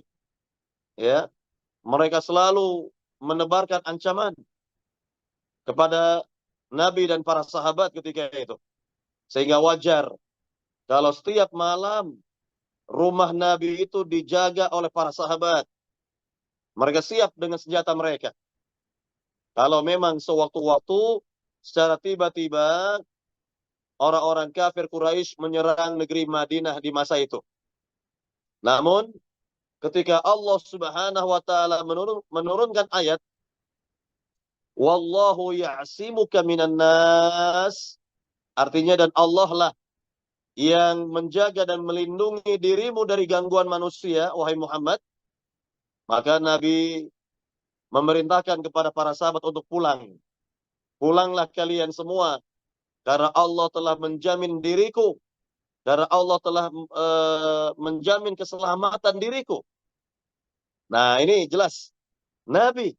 Ya, mereka selalu menebarkan ancaman kepada Nabi dan para sahabat ketika itu. Sehingga wajar kalau setiap malam rumah Nabi itu dijaga oleh para sahabat. Mereka siap dengan senjata mereka. Kalau memang sewaktu-waktu secara tiba-tiba orang-orang kafir Quraisy menyerang negeri Madinah di masa itu. Namun ketika Allah Subhanahu wa taala menurunkan ayat wallahu ya'simuka minan nas, artinya dan Allah lah yang menjaga dan melindungi dirimu dari gangguan manusia, wahai Muhammad, maka Nabi memerintahkan kepada para sahabat untuk pulang. Pulanglah kalian semua, karena Allah telah menjamin diriku, karena Allah telah menjamin keselamatan diriku. Nah, ini jelas. Nabi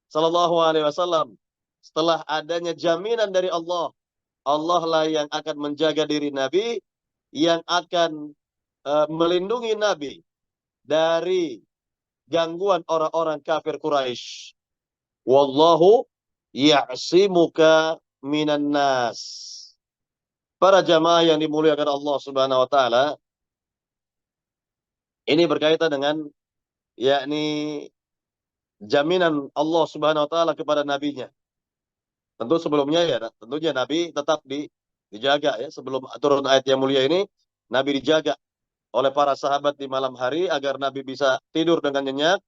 Shallallahu Alaihi Wasallam setelah adanya jaminan dari Allah, Allah lah yang akan menjaga diri Nabi, yang akan melindungi Nabi dari gangguan orang-orang kafir Quraisy. Wallahu ya'simuka minan nas. Para jamaah yang dimuliakan Allah Subhanahu wa taala, ini berkaitan dengan yakni jaminan Allah Subhanahu wa taala kepada nabinya. Tentu sebelumnya ya, tentunya Nabi tetap dijaga ya, sebelum turun ayat yang mulia ini, Nabi dijaga oleh para sahabat di malam hari agar Nabi bisa tidur dengan nyenyak.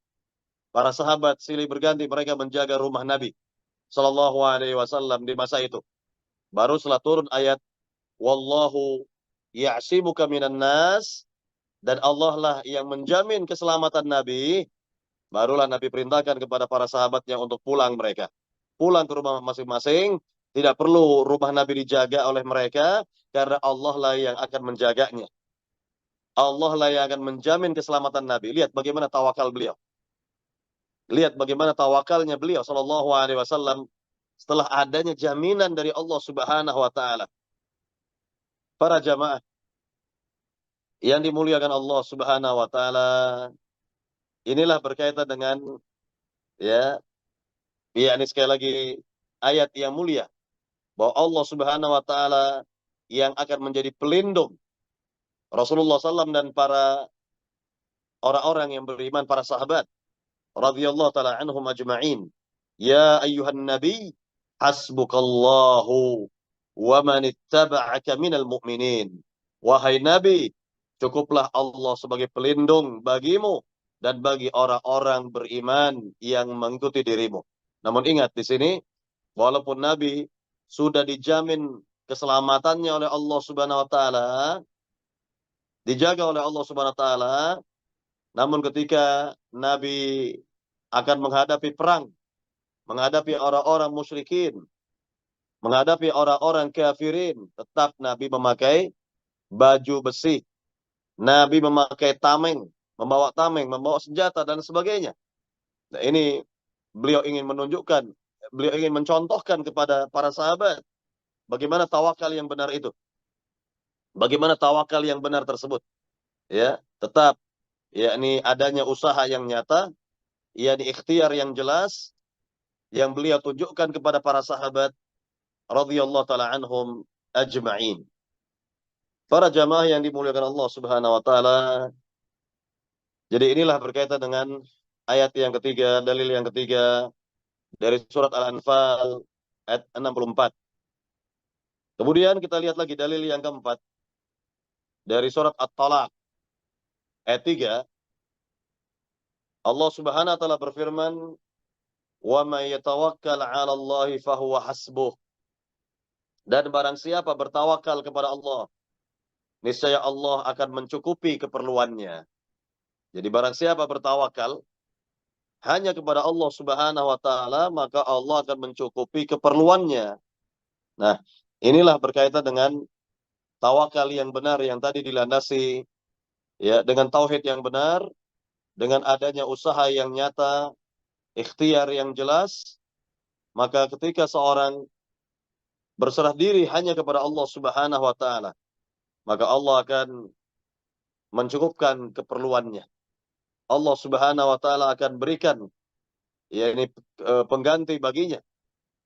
Para sahabat silih berganti mereka menjaga rumah Nabi Shallallahu Alaihi Wasallam di masa itu. Baru setelah turun ayat wallahu ya'simuka minan nas, dan Allah lah yang menjamin keselamatan Nabi, barulah Nabi perintahkan kepada para sahabatnya untuk pulang mereka. Pulang ke rumah masing-masing, tidak perlu rumah Nabi dijaga oleh mereka, karena Allah lah yang akan menjaganya. Allah lah yang akan menjamin keselamatan Nabi. Lihat bagaimana tawakal beliau. Lihat bagaimana tawakalnya beliau Shallallahu Alaihi Wasallam setelah adanya jaminan dari Allah Subhanahu Wa Taala. Para jamaah yang dimuliakan Allah Subhanahu Wa Taala, inilah berkaitan dengan ya, ini sekali lagi ayat yang mulia bahwa Allah Subhanahu Wa Taala yang akan menjadi pelindung Rasulullah SAW dan para orang-orang yang beriman, para sahabat radhiyallahu taala anhum ajma'in. Ya ayyuhan nabi hasbukallahu wa man ittaba'aka minal mu'minin. Wahai nabi, cukuplah Allah sebagai pelindung bagimu dan bagi orang-orang beriman yang mengikuti dirimu. Namun ingat di sini, walaupun nabi sudah dijamin keselamatannya oleh Allah Subhanahu wa taala, dijaga oleh Allah Subhanahu wa taala, namun ketika Nabi akan menghadapi perang, menghadapi orang-orang musyrikin, menghadapi orang-orang kafirin, tetap Nabi memakai baju besi. Nabi memakai tameng, membawa senjata dan sebagainya. Nah, ini beliau ingin menunjukkan, beliau ingin mencontohkan kepada para sahabat bagaimana tawakal yang benar itu. Bagaimana tawakal yang benar tersebut. Ya, tetap yakni adanya usaha yang nyata, yakni ikhtiar yang jelas yang beliau tunjukkan kepada para sahabat radhiyallahu taala anhum ajma'in. Para jamaah yang dimuliakan Allah Subhanahu wa taala, jadi inilah berkaitan dengan ayat yang ketiga, dalil yang ketiga dari surat Al-Anfal ayat 64. Kemudian kita lihat lagi dalil yang keempat dari surat At-Talaq ayat 3, Allah Subhanahu wa taala berfirman, "Wa may yatawakkal 'ala Allahi fahuwa hasbuh." Dan barang siapa bertawakal kepada Allah, niscaya Allah akan mencukupi keperluannya. Jadi barang siapa bertawakal hanya kepada Allah Subhanahu wa taala, maka Allah akan mencukupi keperluannya. Nah, inilah berkaitan dengan tawakal yang benar yang tadi dilandasi ya dengan tauhid yang benar, dengan adanya usaha yang nyata, ikhtiar yang jelas, maka ketika seorang berserah diri hanya kepada Allah Subhanahu wa taala, maka Allah akan mencukupkan keperluannya. Allah Subhanahu wa taala akan berikan yakni pengganti baginya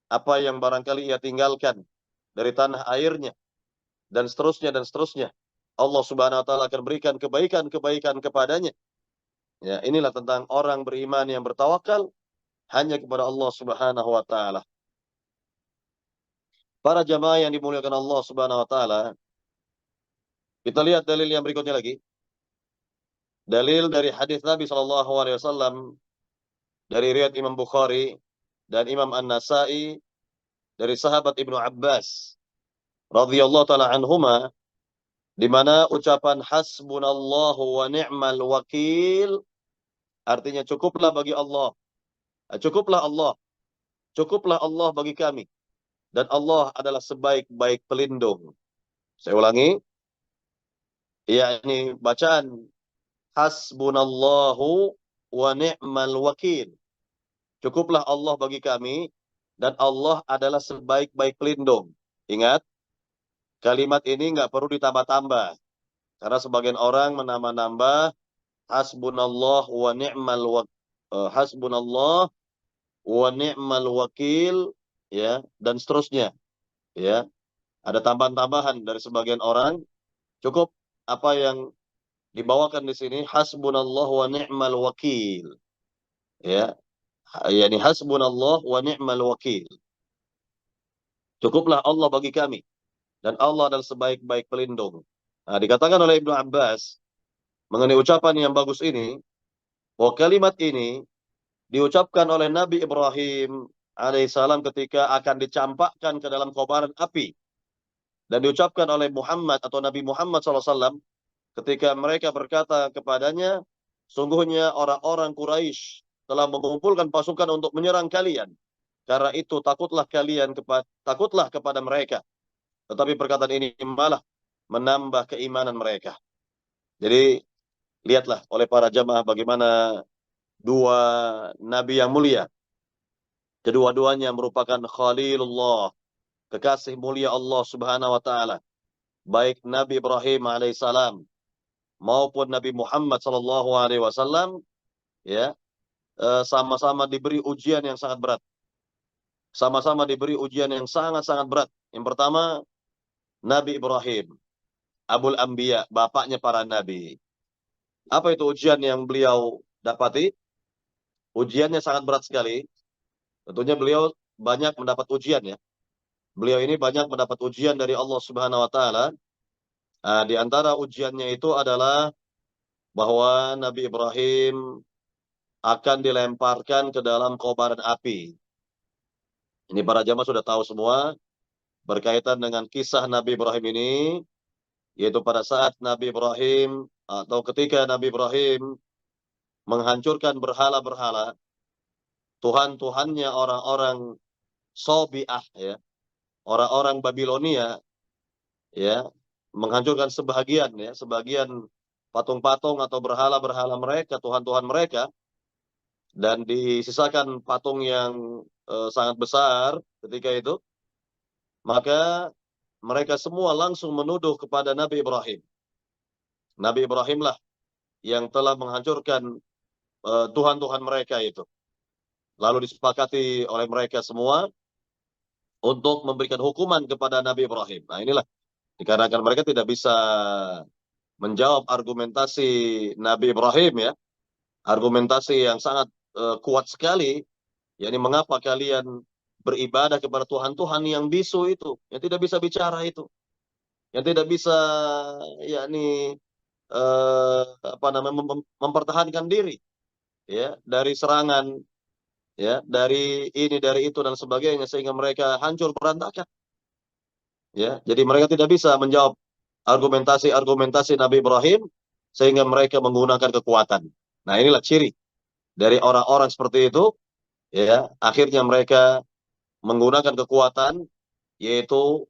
apa yang barangkali ia tinggalkan dari tanah airnya dan seterusnya dan seterusnya. Allah Subhanahu wa taala akan berikan kebaikan-kebaikan kepadanya. Ya, inilah tentang orang beriman yang bertawakal hanya kepada Allah Subhanahu wa taala. Para jamaah yang dimuliakan Allah Subhanahu wa taala, kita lihat dalil yang berikutnya lagi. Dalil dari hadis Nabi sallallahu alaihi wasallam dari riwayat Imam Bukhari dan Imam An-Nasa'i dari sahabat Ibnu Abbas radhiyallahu taala anhuma, di mana ucapan hasbunallahu wa ni'mal wakil artinya cukuplah bagi Allah. Cukuplah Allah. Cukuplah Allah bagi kami. Dan Allah adalah sebaik-baik pelindung. Saya ulangi. Yakni bacaan hasbunallahu wa ni'mal wakil. Cukuplah Allah bagi kami. Dan Allah adalah sebaik-baik pelindung. Ingat, kalimat ini nggak perlu ditambah-tambah. Karena sebagian orang menambah-nambah hasbunallah wa ni'mal hasbunallah wa ni'mal wakil ya dan seterusnya ya. Ada tambahan-tambahan dari sebagian orang. Cukup apa yang dibawakan di sini hasbunallah wa ni'mal wakil ya. Yani hasbunallah wa ni'mal wakil. Cukuplah Allah bagi kami dan Allah adalah sebaik-baik pelindung. Nah, dikatakan oleh Ibnu Abbas mengenai ucapan yang bagus ini, bahwa kalimat ini diucapkan oleh Nabi Ibrahim alaihissalam ketika akan dicampakkan ke dalam kobaran api. Dan diucapkan oleh Muhammad atau Nabi Muhammad SAW ketika mereka berkata kepadanya, sungguhnya orang-orang Quraisy telah mengumpulkan pasukan untuk menyerang kalian. Karena itu takutlah kepada mereka. Tetapi perkataan ini malah menambah keimanan mereka. Jadi lihatlah oleh para jamaah bagaimana dua nabi yang mulia. Kedua-duanya merupakan Khalilullah, kekasih mulia Allah Subhanahu wa taala. Baik Nabi Ibrahim alaihissalam maupun Nabi Muhammad sallallahu alaihi wasallam ya, sama-sama diberi ujian yang sangat berat. Sama-sama diberi ujian yang sangat-sangat berat. Yang pertama, Nabi Ibrahim, Abul Anbiya, bapaknya para nabi. Apa itu ujian yang beliau dapati? Ujiannya sangat berat sekali. Tentunya beliau banyak mendapat ujian ya. Beliau ini banyak mendapat ujian dari Allah Subhanahu wa taala. Di antara ujiannya itu adalah bahwa Nabi Ibrahim akan dilemparkan ke dalam kobaran api. Ini para jamaah sudah tahu semua berkaitan dengan kisah Nabi Ibrahim ini, yaitu pada saat Nabi Ibrahim atau ketika Nabi Ibrahim menghancurkan berhala-berhala, tuhan-tuhannya orang-orang Sobiah ya, orang-orang Babilonia ya, menghancurkan sebagian patung-patung atau berhala-berhala mereka, tuhan-tuhan mereka, dan disisakan patung yang sangat besar ketika itu, maka mereka semua langsung menuduh kepada Nabi Ibrahim. Nabi Ibrahimlah yang telah menghancurkan tuhan-tuhan mereka itu. Lalu disepakati oleh mereka semua untuk memberikan hukuman kepada Nabi Ibrahim. Nah inilah, dikarenakan mereka tidak bisa menjawab argumentasi Nabi Ibrahim ya, argumentasi yang sangat kuat sekali, yakni mengapa kalian beribadah kepada Tuhan-Tuhan yang bisu itu, yang tidak bisa bicara itu, yang tidak bisa yakni mempertahankan diri ya dari serangan ya, dari ini dari itu dan sebagainya, sehingga mereka hancur berantakan ya. Jadi mereka tidak bisa menjawab argumentasi Nabi Ibrahim, sehingga mereka menggunakan kekuatan. Nah, inilah ciri dari orang-orang seperti itu ya, akhirnya mereka menggunakan kekuatan, yaitu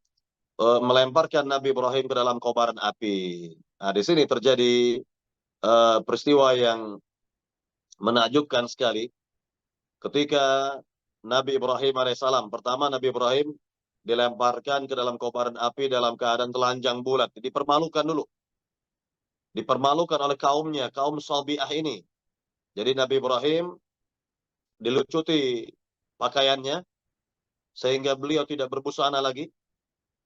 melemparkan Nabi Ibrahim ke dalam kobaran api. Nah, di sini terjadi peristiwa yang menakjubkan sekali ketika Nabi Ibrahim alaihissalam. Pertama, Nabi Ibrahim dilemparkan ke dalam kobaran api dalam keadaan telanjang bulat. Dipermalukan dulu. Dipermalukan oleh kaumnya, kaum Sabi'ah ini. Jadi Nabi Ibrahim dilucuti pakaiannya, sehingga beliau tidak berbusana lagi,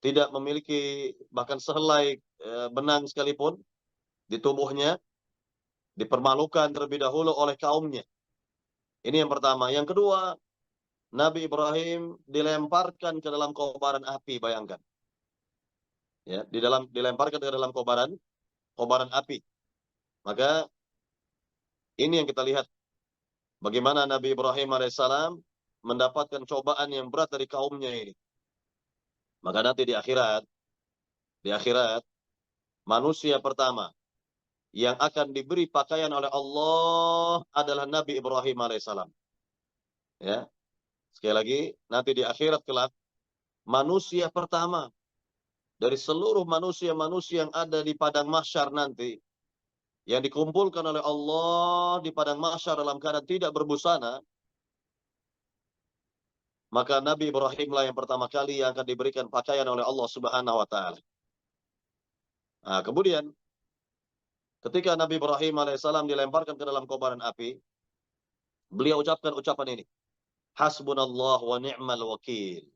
tidak memiliki bahkan sehelai benang sekalipun di tubuhnya, dipermalukan terlebih dahulu oleh kaumnya. Ini yang pertama. Yang kedua, Nabi Ibrahim dilemparkan ke dalam kobaran api, bayangkan. Ya, dilemparkan ke dalam kobaran api. Maka ini yang kita lihat bagaimana Nabi Ibrahim alaihissalam mendapatkan cobaan yang berat dari kaumnya ini. Maka nanti di akhirat manusia pertama yang akan diberi pakaian oleh Allah adalah Nabi Ibrahim alaihissalam. Ya, sekali lagi, nanti di akhirat kelak manusia pertama dari seluruh manusia-manusia yang ada di padang mahsyar nanti, yang dikumpulkan oleh Allah di padang mahsyar dalam keadaan tidak berbusana, maka Nabi Ibrahim lah yang pertama kali yang akan diberikan pakaian oleh Allah Subhanahu wa taala. Nah, kemudian ketika Nabi Ibrahim alaihissalam dilemparkan ke dalam kobaran api, beliau ucapkan ucapan ini, Hasbunallah wa ni'mal wakil.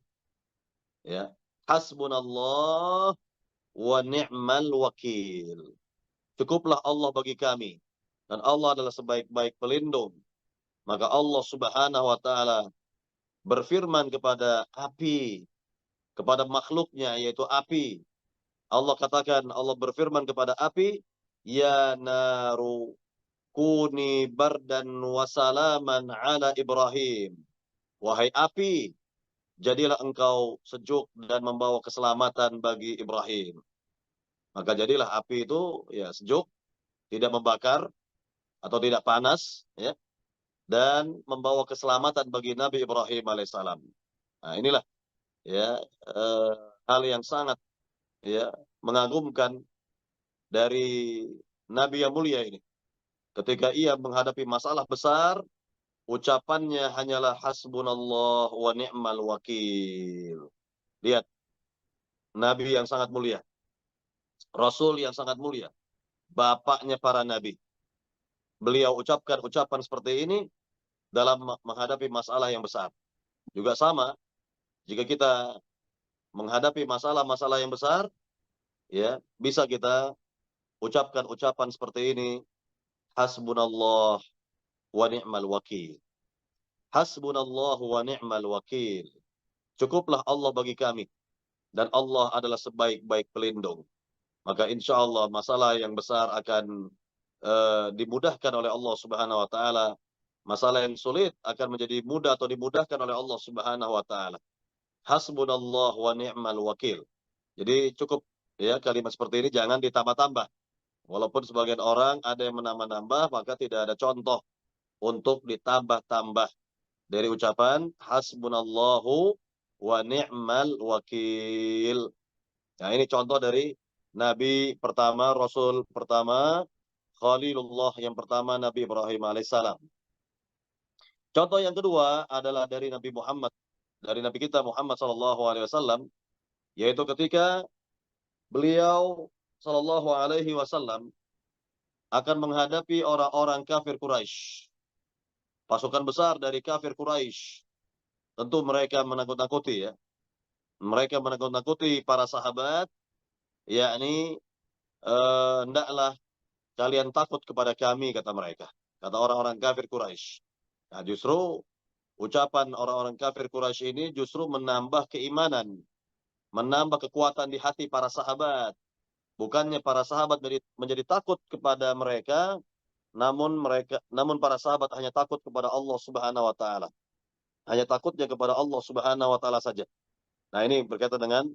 Ya, Hasbunallah wa ni'mal wakil. Cukuplah Allah bagi kami, dan Allah adalah sebaik-baik pelindung. Maka Allah Subhanahu wa taala berfirman kepada api, kepada makhluknya yaitu api. Allah katakan, Allah berfirman kepada api, ya naru kuni bardan wa salaman ala Ibrahim. Wahai api, jadilah engkau sejuk dan membawa keselamatan bagi Ibrahim. Maka jadilah api itu ya sejuk, tidak membakar atau tidak panas, ya, dan membawa keselamatan bagi Nabi Ibrahim alaihissalam. Nah, inilah ya eh, hal yang sangat ya mengagumkan dari Nabi yang mulia ini. Ketika ia menghadapi masalah besar, ucapannya hanyalah hasbunallah wa ni'mal wakil. Lihat, Nabi yang sangat mulia, Rasul yang sangat mulia, bapaknya para nabi. Beliau ucapkan ucapan seperti ini dalam menghadapi masalah yang besar. Juga sama, jika kita menghadapi masalah-masalah yang besar, ya, bisa kita ucapkan ucapan seperti ini, hasbunallah wa ni'mal wakil. Hasbunallah wa ni'mal wakil. Cukuplah Allah bagi kami, dan Allah adalah sebaik-baik pelindung. Maka insya Allah masalah yang besar akan dimudahkan oleh Allah Subhanahu wa taala. Masalah yang sulit akan menjadi mudah atau dimudahkan oleh Allah Subhanahu wa taala. Hasbunallah wa ni'mal wakil. Jadi cukup ya kalimat seperti ini, jangan ditambah-tambah. Walaupun sebagian orang ada yang menambah-nambah, maka tidak ada contoh untuk ditambah-tambah dari ucapan hasbunallahu wa ni'mal wakil. Nah, ini contoh dari Nabi pertama, Rasul pertama, Khalilullah yang pertama, Nabi Ibrahim alaihissalam. Contoh yang kedua adalah dari Nabi Muhammad, dari Nabi kita Muhammad sallallahu alaihi wasallam, yaitu ketika beliau sallallahu alaihi wasallam akan menghadapi orang-orang kafir Quraisy. Pasukan besar dari kafir Quraisy. Tentu mereka menakut-nakuti ya. Mereka menakut-nakuti para sahabat, yakni hendaklah kalian takut kepada kami, kata mereka. Kata orang-orang kafir Quraisy. Nah, justru ucapan orang-orang kafir Quraisy ini justru menambah keimanan, menambah kekuatan di hati para sahabat. Bukannya para sahabat menjadi takut kepada mereka, namun para sahabat hanya takut kepada Allah Subhanahu wa taala. Hanya takutnya kepada Allah Subhanahu wa taala saja. Nah, ini berkaitan dengan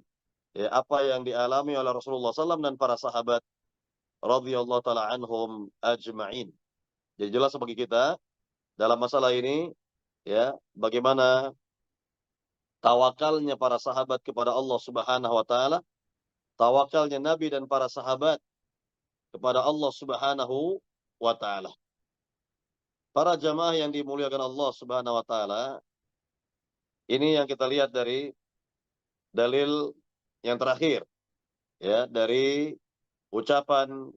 ya, apa yang dialami oleh Rasulullah SAW dan para sahabat radhiyallahu taala anhum ajma'in. Jadi jelas bagi kita dalam masalah ini ya, bagaimana tawakalnya para sahabat kepada Allah Subhanahu wa taala, tawakalnya Nabi dan para sahabat kepada Allah Subhanahu wa taala. Para jamaah yang dimuliakan Allah Subhanahu wa taala, ini yang kita lihat dari dalil yang terakhir ya, dari ucapan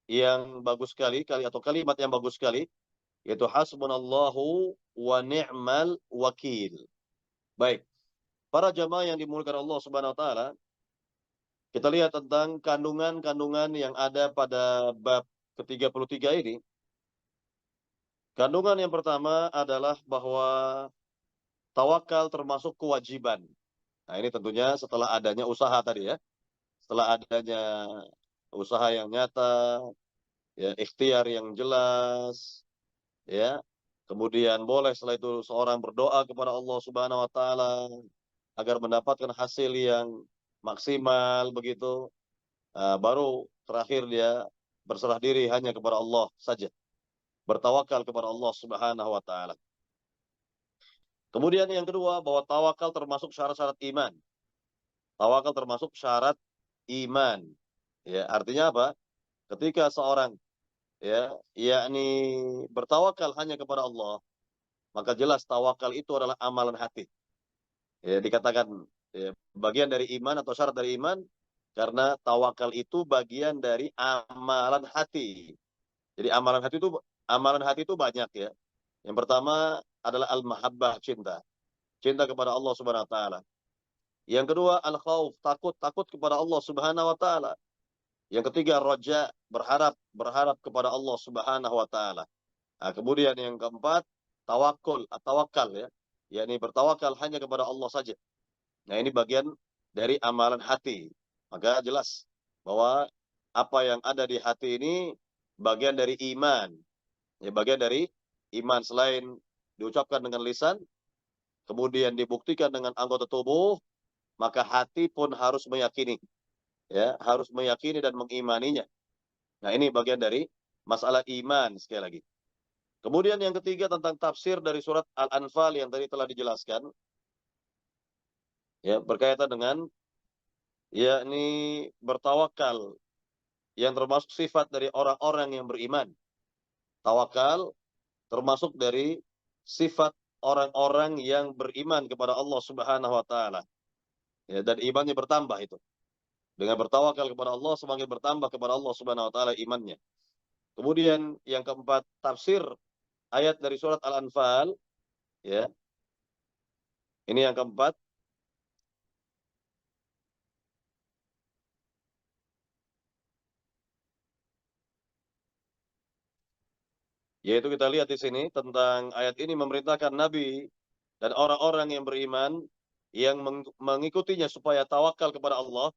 yang bagus sekali atau kalimat yang bagus sekali, yaitu hasbunallahu wa ni'mal wakil. Baik, para jamaah yang dimuliakan Allah Subhanahu wa taala, kita lihat tentang kandungan-kandungan yang ada pada bab ke-33 ini. Kandungan yang pertama adalah bahwa tawakal termasuk kewajiban. Nah, ini tentunya setelah adanya usaha tadi ya. Setelah adanya usaha yang nyata, ya, ikhtiar yang jelas, ya. Kemudian boleh setelah itu seorang berdoa kepada Allah Subhanahu wa taala agar mendapatkan hasil yang maksimal begitu. Baru terakhir dia berserah diri hanya kepada Allah saja. Bertawakal kepada Allah Subhanahu wa taala. Kemudian yang kedua, bahwa tawakal termasuk syarat-syarat iman. Tawakal termasuk syarat iman. Ya, artinya apa? Ketika seorang ya, yakni bertawakal hanya kepada Allah, maka jelas tawakal itu adalah amalan hati. Ya, dikatakan ya, bagian dari iman atau syarat dari iman karena tawakal itu bagian dari amalan hati. Jadi amalan hati itu banyak ya. Yang pertama adalah al-mahabbah, cinta. Cinta kepada Allah Subhanahu wa taala. Yang kedua al-khauf, takut kepada Allah Subhanahu wa taala. Yang ketiga roja, berharap kepada Allah Subhanahu wa taala. Nah, kemudian yang keempat tawakal ya. Yakni bertawakal hanya kepada Allah saja. Nah, ini bagian dari amalan hati. Maka jelas bahwa apa yang ada di hati ini bagian dari iman. Ya, bagian dari iman. Selain diucapkan dengan lisan, kemudian dibuktikan dengan anggota tubuh, maka hati pun harus meyakini. Ya, harus meyakini dan mengimaninya. Nah, ini bagian dari masalah iman sekali lagi. Kemudian yang ketiga tentang tafsir dari surat Al-Anfal yang tadi telah dijelaskan, ya, berkaitan dengan yakni bertawakal yang termasuk sifat dari orang-orang yang beriman. Tawakal termasuk dari sifat orang-orang yang beriman kepada Allah Subhanahu wa taala. Ya, dan imannya bertambah itu. Dengan bertawakal kepada Allah semakin bertambah kepada Allah Subhanahu wa taala imannya. Kemudian yang keempat, tafsir ayat dari surat Al-Anfal, ya. Ini yang keempat. Yaitu kita lihat di sini tentang ayat ini memerintahkan Nabi dan orang-orang yang beriman yang mengikutinya supaya tawakal kepada Allah,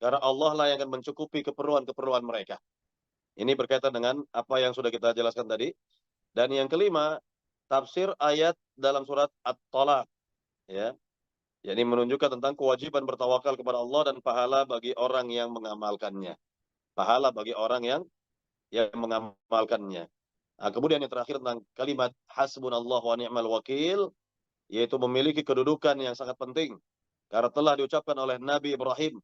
karena Allah lah yang akan mencukupi keperluan-keperluan mereka. Ini berkaitan dengan apa yang sudah kita jelaskan tadi. Dan yang kelima, tafsir ayat dalam surat At-Talaq, ya. Yani menunjukkan tentang kewajiban bertawakal kepada Allah dan pahala bagi orang yang mengamalkannya. Pahala bagi orang yang mengamalkannya. Nah, kemudian yang terakhir tentang kalimat hasbunallah wa ni'mal wakil, yaitu memiliki kedudukan yang sangat penting karena telah diucapkan oleh Nabi Ibrahim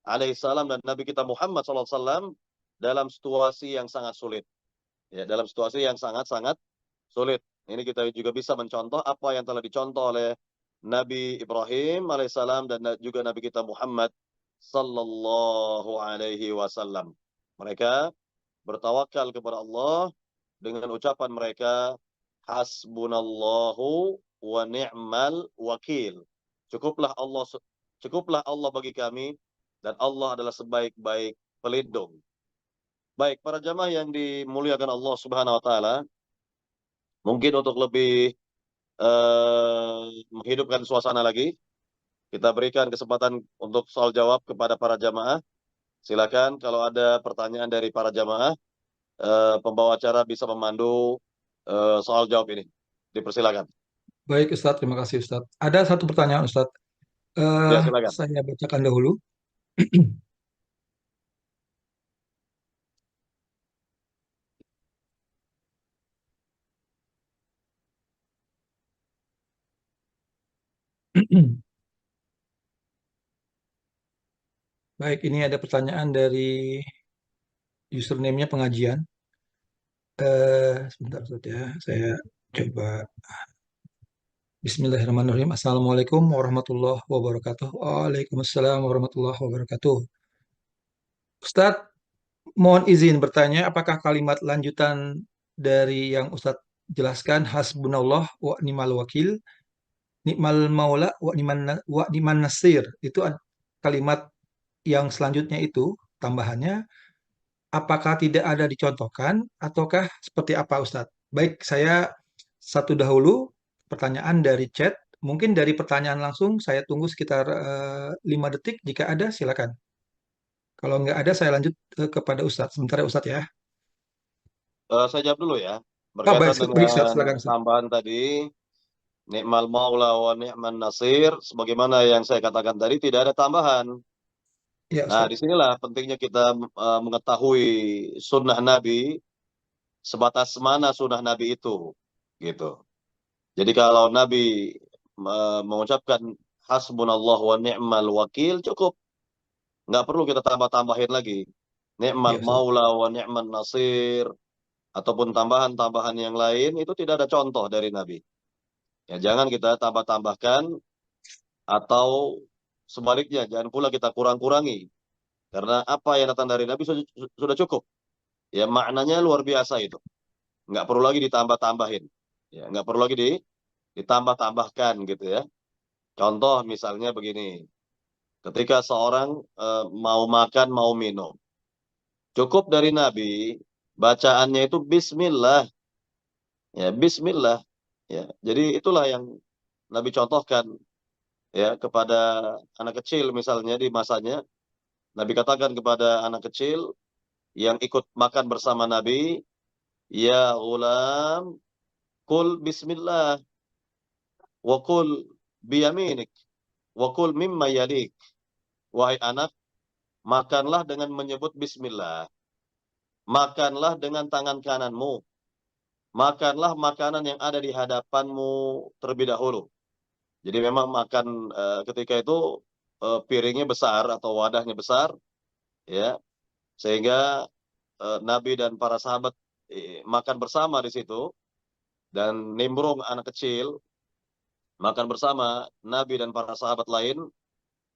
alaihissalam dan Nabi kita Muhammad SAW dalam situasi yang sangat sulit. Ya, dalam situasi yang sangat-sangat sulit. Ini kita juga bisa mencontoh apa yang telah dicontoh oleh Nabi Ibrahim alaihissalam dan juga Nabi kita Muhammad sallallahu alaihi wasallam. Mereka bertawakal kepada Allah dengan ucapan mereka hasbunallahu wa ni'mal wakil. Cukuplah Allah bagi kami dan Allah adalah sebaik-baik pelindung. Baik, para jamaah yang dimuliakan Allah Subhanahu wa taala, mungkin untuk lebih menghidupkan suasana lagi, kita berikan kesempatan untuk soal jawab kepada para jamaah. Silakan kalau ada pertanyaan dari para jamaah, pembawa acara bisa memandu soal jawab ini. Dipersilakan. Baik Ustadz, terima kasih Ustadz. Ada satu pertanyaan Ustadz. Ya, silakan. Saya bacakan dahulu. Baik, ini ada pertanyaan dari username-nya pengajian. Sebentar Ustadz ya, saya coba. Bismillahirrahmanirrahim. Assalamualaikum warahmatullahi wabarakatuh. Waalaikumsalam warahmatullahi wabarakatuh. Ustadz, mohon izin bertanya, apakah kalimat lanjutan dari yang Ustadz jelaskan, hasbunallah wa ni'mal wakil, ni'mal maula wa ni'man nasir, itu kalimat yang selanjutnya itu, tambahannya, apakah tidak ada dicontohkan, ataukah seperti apa Ustadz? Baik, saya satu dahulu pertanyaan dari chat. Mungkin dari pertanyaan langsung saya tunggu sekitar 5 detik. Jika ada, silakan. Kalau nggak ada, saya lanjut kepada Ustadz. Sebentar ya Ustadz ya. Saya jawab dulu ya. Oh, baik, Berkaitan baik Ustadz, dengan silakan Ustadz. tambahan tadi, ni'mal maula wa ni'man nasir, sebagaimana yang saya katakan tadi, tidak ada tambahan. Ya Nah, Ustadz. disinilah pentingnya kita mengetahui sunnah Nabi, sebatas mana sunnah Nabi itu, gitu. Jadi kalau Nabi mengucapkan hasbunallah wa ni'mal wakil, cukup. Nggak perlu kita tambah-tambahin lagi. Ni'mal Ya Ustadz. maula wa ni'man nasir, ataupun tambahan-tambahan yang lain, itu tidak ada contoh dari Nabi. Ya, jangan kita tambah-tambahkan, atau sebaliknya, jangan pula kita kurang-kurangi. Karena apa yang datang dari Nabi sudah cukup. Ya, maknanya luar biasa itu. Nggak perlu lagi ditambah-tambahin. Ya, nggak perlu lagi ditambah-tambahkan gitu ya. Contoh misalnya begini. Ketika seorang mau makan, mau minum. Cukup dari Nabi, bacaannya itu Bismillah. Ya, Bismillah. Ya, jadi itulah yang Nabi contohkan ya kepada anak kecil misalnya di masanya. Nabi katakan kepada anak kecil yang ikut makan bersama Nabi, ya ulam, kul bismillah, wa kul biyaminik, wa kul mimma yalik. Wahai anak, makanlah dengan menyebut bismillah. Makanlah dengan tangan kananmu. Makanlah makanan yang ada di hadapanmu terlebih dahulu. Jadi memang makan ketika itu piringnya besar atau wadahnya besar, ya, sehingga Nabi dan para sahabat makan bersama di situ, dan nimbrung anak kecil makan bersama Nabi dan para sahabat lain,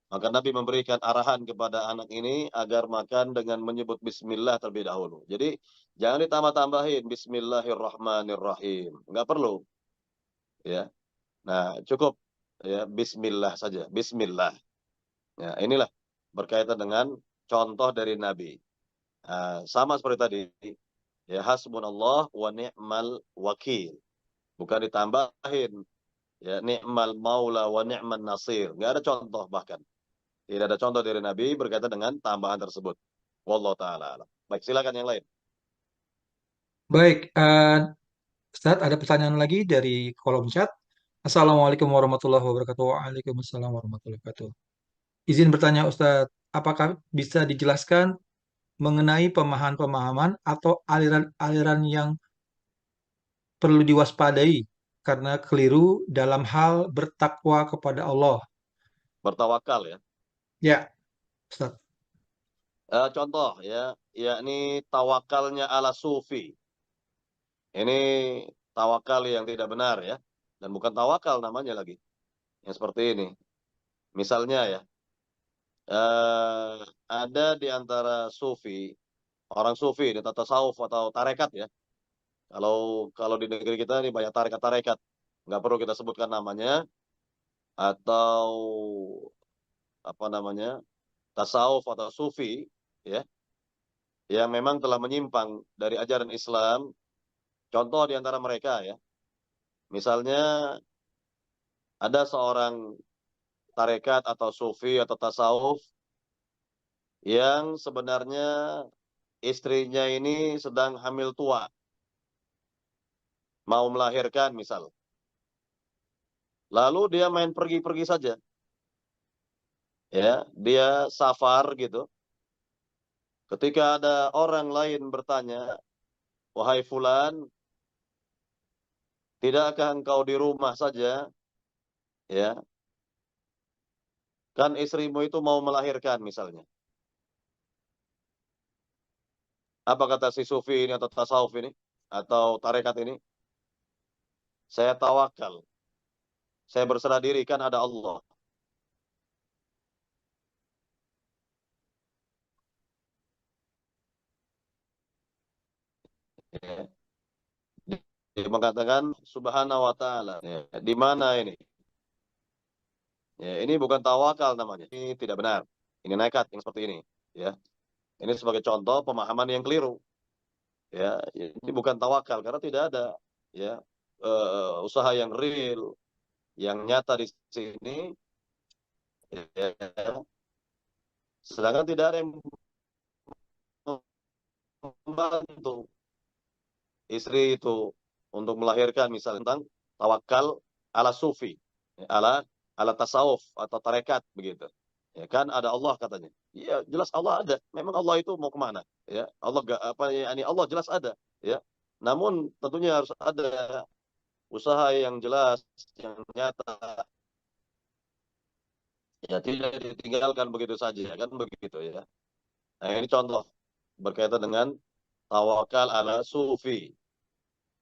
maka Nabi memberikan arahan kepada anak ini agar makan dengan menyebut Bismillah terlebih dahulu. Jadi jangan ditambah-tambahin Bismillahirrahmanirrahim, nggak perlu, ya. Nah, cukup ya Bismillah saja, Bismillah. Ya, inilah berkaitan dengan contoh dari Nabi. Sama seperti tadi, ya hasbunallah wa ni'mal wakil. Bukan ditambahin, ya ni'mal maula wa ni'man nasir. Nggak ada contoh bahkan. Tidak ada contoh dari Nabi berkaitan dengan tambahan tersebut. Wallahu ta'ala alam. Baik, silakan yang lain. Baik, Ustadz, ada pertanyaan lagi dari kolom chat. Assalamualaikum warahmatullahi wabarakatuh. Waalaikumsalam warahmatullahi wabarakatuh. Izin bertanya Ustadz, apakah bisa dijelaskan mengenai pemahaman-pemahaman atau aliran-aliran yang perlu diwaspadai karena keliru dalam hal bertakwa kepada Allah? Bertawakal ya. Ya, Ustadz. Contoh ya, yakni tawakalnya ala sufi. Ini tawakal yang tidak benar ya. Dan bukan tawakal namanya lagi. Yang seperti ini. Misalnya ya, eh, ada di antara sufi, orang sufi, di tasawuf atau tarekat ya. Kalau kalau di negeri kita ini banyak tarekat-tarekat. Nggak perlu kita sebutkan namanya. Atau apa namanya, tasawuf atau sufi, ya, yang memang telah menyimpang dari ajaran Islam. Contoh di antara mereka ya, misalnya ada seorang tarekat atau sufi atau tasawuf yang sebenarnya istrinya ini sedang hamil tua, mau melahirkan misal. Lalu dia main pergi-pergi saja, ya, dia safar gitu. Ketika ada orang lain bertanya, wahai fulan, tidakkah engkau di rumah saja, ya, kan istrimu itu mau melahirkan misalnya. Apa kata si sufi ini atau tasawuf ini atau tarekat ini? Saya tawakal, saya berserah diri, kan ada Allah. Ya. Dia mengatakan subhanahu wa ta'ala. Ya. Di mana ini? Ya, ini bukan tawakal namanya. Ini tidak benar. Ini nekat yang seperti ini. Ya, ini sebagai contoh pemahaman yang keliru. Ya, ini bukan tawakal karena tidak ada ya usaha yang real, yang nyata di sini. Ya. Sedangkan tidak ada yang membantu istri itu untuk melahirkan, misalnya tentang tawakal ala sufi, ala ala tasawuf atau tarekat begitu. Ya kan ada Allah katanya. Iya, jelas Allah ada. Memang Allah itu mau kemana? Ya, Allah gak apa ya, ini Allah jelas ada. Ya, namun tentunya harus ada usaha yang jelas, yang nyata. Ya tidak ditinggalkan begitu saja, kan begitu ya. Nah ini contoh berkaitan dengan tawakal ala sufi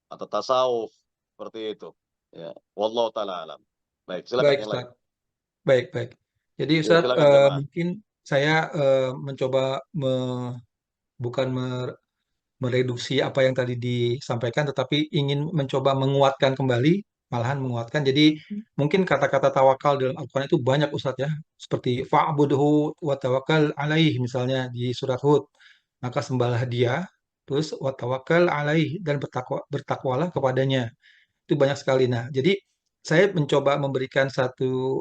atau tasawuf seperti itu. Ya, wallahu taala alam. Baik, silakan Baik, yang lain. Ustaz. Baik, baik. Jadi Ya, Ustaz, silakan jamaah. mungkin saya mencoba bukan mereduksi apa yang tadi disampaikan, tetapi ingin mencoba menguatkan kembali, malahan menguatkan. Jadi mungkin kata-kata tawakal dalam Al-Quran itu banyak Ustadz ya, seperti fa'budhu wa tawakkal alaih misalnya di surat Hud, maka sembahlah dia, terus wa tawakkal alaih dan bertakwalah kepadanya. Itu banyak sekali. Nah, jadi saya mencoba memberikan satu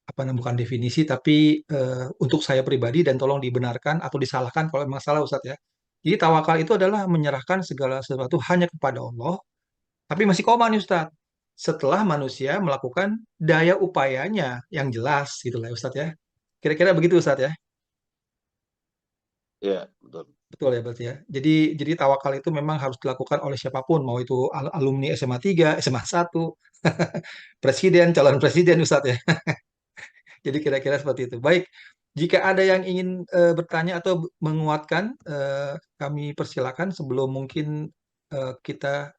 apa namanya bukan definisi, tapi untuk saya pribadi dan tolong dibenarkan atau disalahkan kalau memang salah Ustadz ya. Jadi tawakal itu adalah menyerahkan segala sesuatu hanya kepada Allah, tapi masih koma nih Ustadz. Setelah manusia melakukan daya upayanya yang jelas gitu lah Ustadz ya. Kira-kira begitu Ustadz ya. Ya, betul. Betul ya berarti ya. Jadi tawakal itu memang harus dilakukan oleh siapapun, mau itu alumni SMA 3, SMA 1, presiden, calon presiden Ustadz ya. Jadi kira-kira seperti itu. Baik, jika ada yang ingin bertanya atau menguatkan, kami persilakan sebelum mungkin kita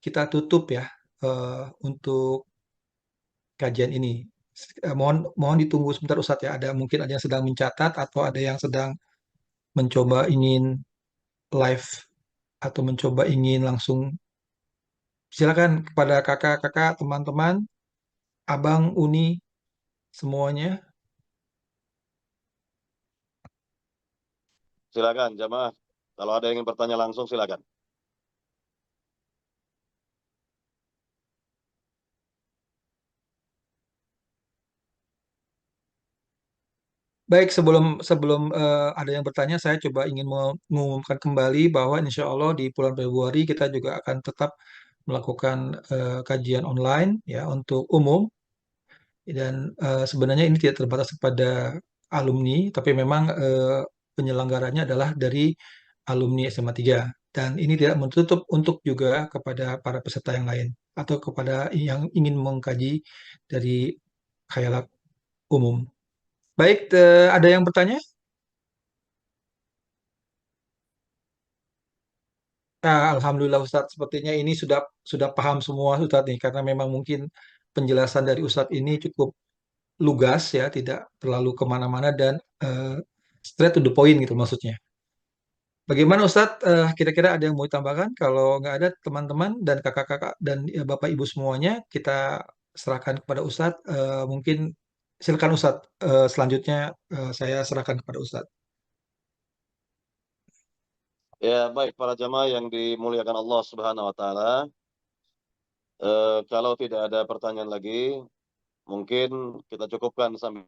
kita tutup ya untuk kajian ini. Mohon mohon ditunggu sebentar Ustadz ya. Ada mungkin ada yang sedang mencatat atau ada yang sedang mencoba ingin live atau mencoba ingin langsung. Silakan kepada kakak-kakak, teman-teman, abang, uni, semuanya. Silakan jamaah. Kalau ada yang ingin bertanya langsung silakan. Baik, sebelum sebelum ada yang bertanya, saya coba ingin mengumumkan kembali bahwa insya Allah di bulan Februari kita juga akan tetap melakukan kajian online ya untuk umum dan sebenarnya ini tidak terbatas kepada alumni, tapi memang penyelenggaranya adalah dari alumni SMA 3 dan ini tidak menutup untuk juga kepada para peserta yang lain atau kepada yang ingin mengkaji dari khayal umum. Baik, ada yang bertanya? Nah, Alhamdulillah Ustadz, sepertinya ini sudah paham semua Ustadz nih, karena memang mungkin penjelasan dari Ustadz ini cukup lugas ya, tidak terlalu kemana-mana dan straight to the point gitu maksudnya. Bagaimana Ustadz? Kira-kira ada yang mau ditambahkan? Kalau nggak ada, teman-teman dan kakak-kakak dan ya, Bapak Ibu semuanya, kita serahkan kepada Ustadz. Mungkin silakan Ustadz. Selanjutnya saya serahkan kepada Ustadz. Ya, baik para jamaah yang dimuliakan Allah Subhanahu wa taala. Kalau tidak ada pertanyaan lagi, mungkin kita cukupkan sampai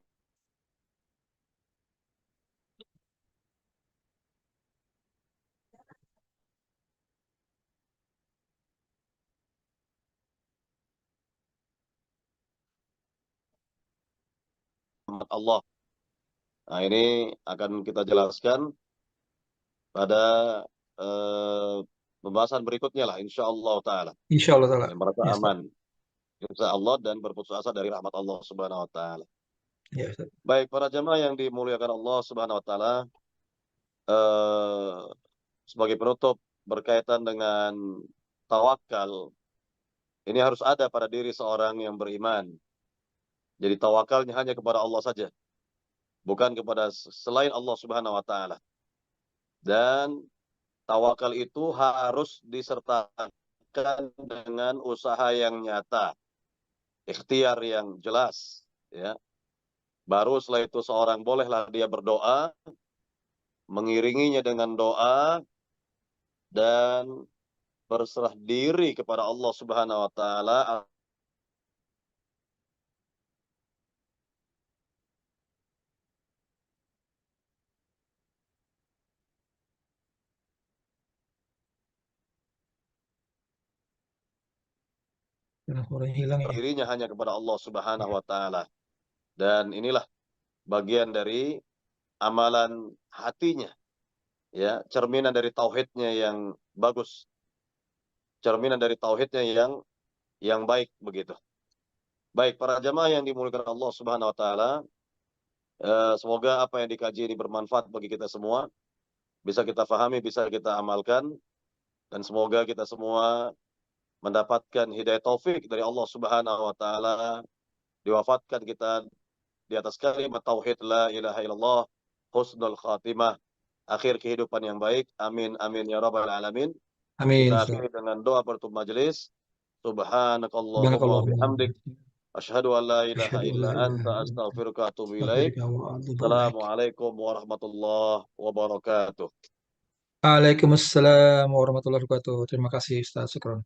rahmat Allah. Nah, ini akan kita jelaskan pada eh, pembahasan berikutnya lah, insya Allah Ta'ala. Insya Allah taala. Yang merasa Ya, Ustaz. aman, insya Allah, dan berputus asa dari rahmat Allah Subhanahu Wa Ta'ala. Ya, Ustaz. Baik, para jemaah yang dimuliakan Allah Subhanahu Wa Ta'ala, eh, sebagai penutup berkaitan dengan tawakal, ini harus ada pada diri seorang yang beriman. Jadi tawakalnya hanya kepada Allah saja, bukan kepada selain Allah Subhanahu Wa Ta'ala. Dan tawakal itu harus disertakan dengan usaha yang nyata, ikhtiar yang jelas, ya. Baru setelah itu seorang bolehlah dia berdoa, mengiringinya dengan doa, dan berserah diri kepada Allah Subhanahu Wa Ta'ala. Jangan orang hilang ini. Dirinya hanya kepada Allah Subhanahu Wa Ta'ala. Dan inilah bagian dari amalan hatinya, ya, cerminan dari tauhidnya yang bagus, cerminan dari tauhidnya yang baik, begitu. Baik, para jamaah yang dimuliakan Allah Subhanahu Wa Ta'ala, semoga apa yang dikaji ini bermanfaat bagi kita semua, bisa kita fahami, bisa kita amalkan, dan semoga kita semua mendapatkan hidayah taufik dari Allah Subhanahu Wa Ta'ala, diwafatkan kita di atas kalimat tauhid la ilaha illallah, husnul khatimah, akhir kehidupan yang baik. Amin amin ya rabbal alamin. Amin, Kita Ustaz. akhiri dengan doa penutup majelis. Subhanakallahumma Subhanakallahumma wa bihamdik, asyhadu an la ilaha asyhadu an illa la ilaha anta illa anta astaghfiruka wa atubu ilaik. astaghfiruka wa atubu ilaik. Assalamualaikum warahmatullahi wabarakatuh. Waalaikumsalam warahmatullahi wabarakatuh. Terima kasih, Ustaz. Syukron.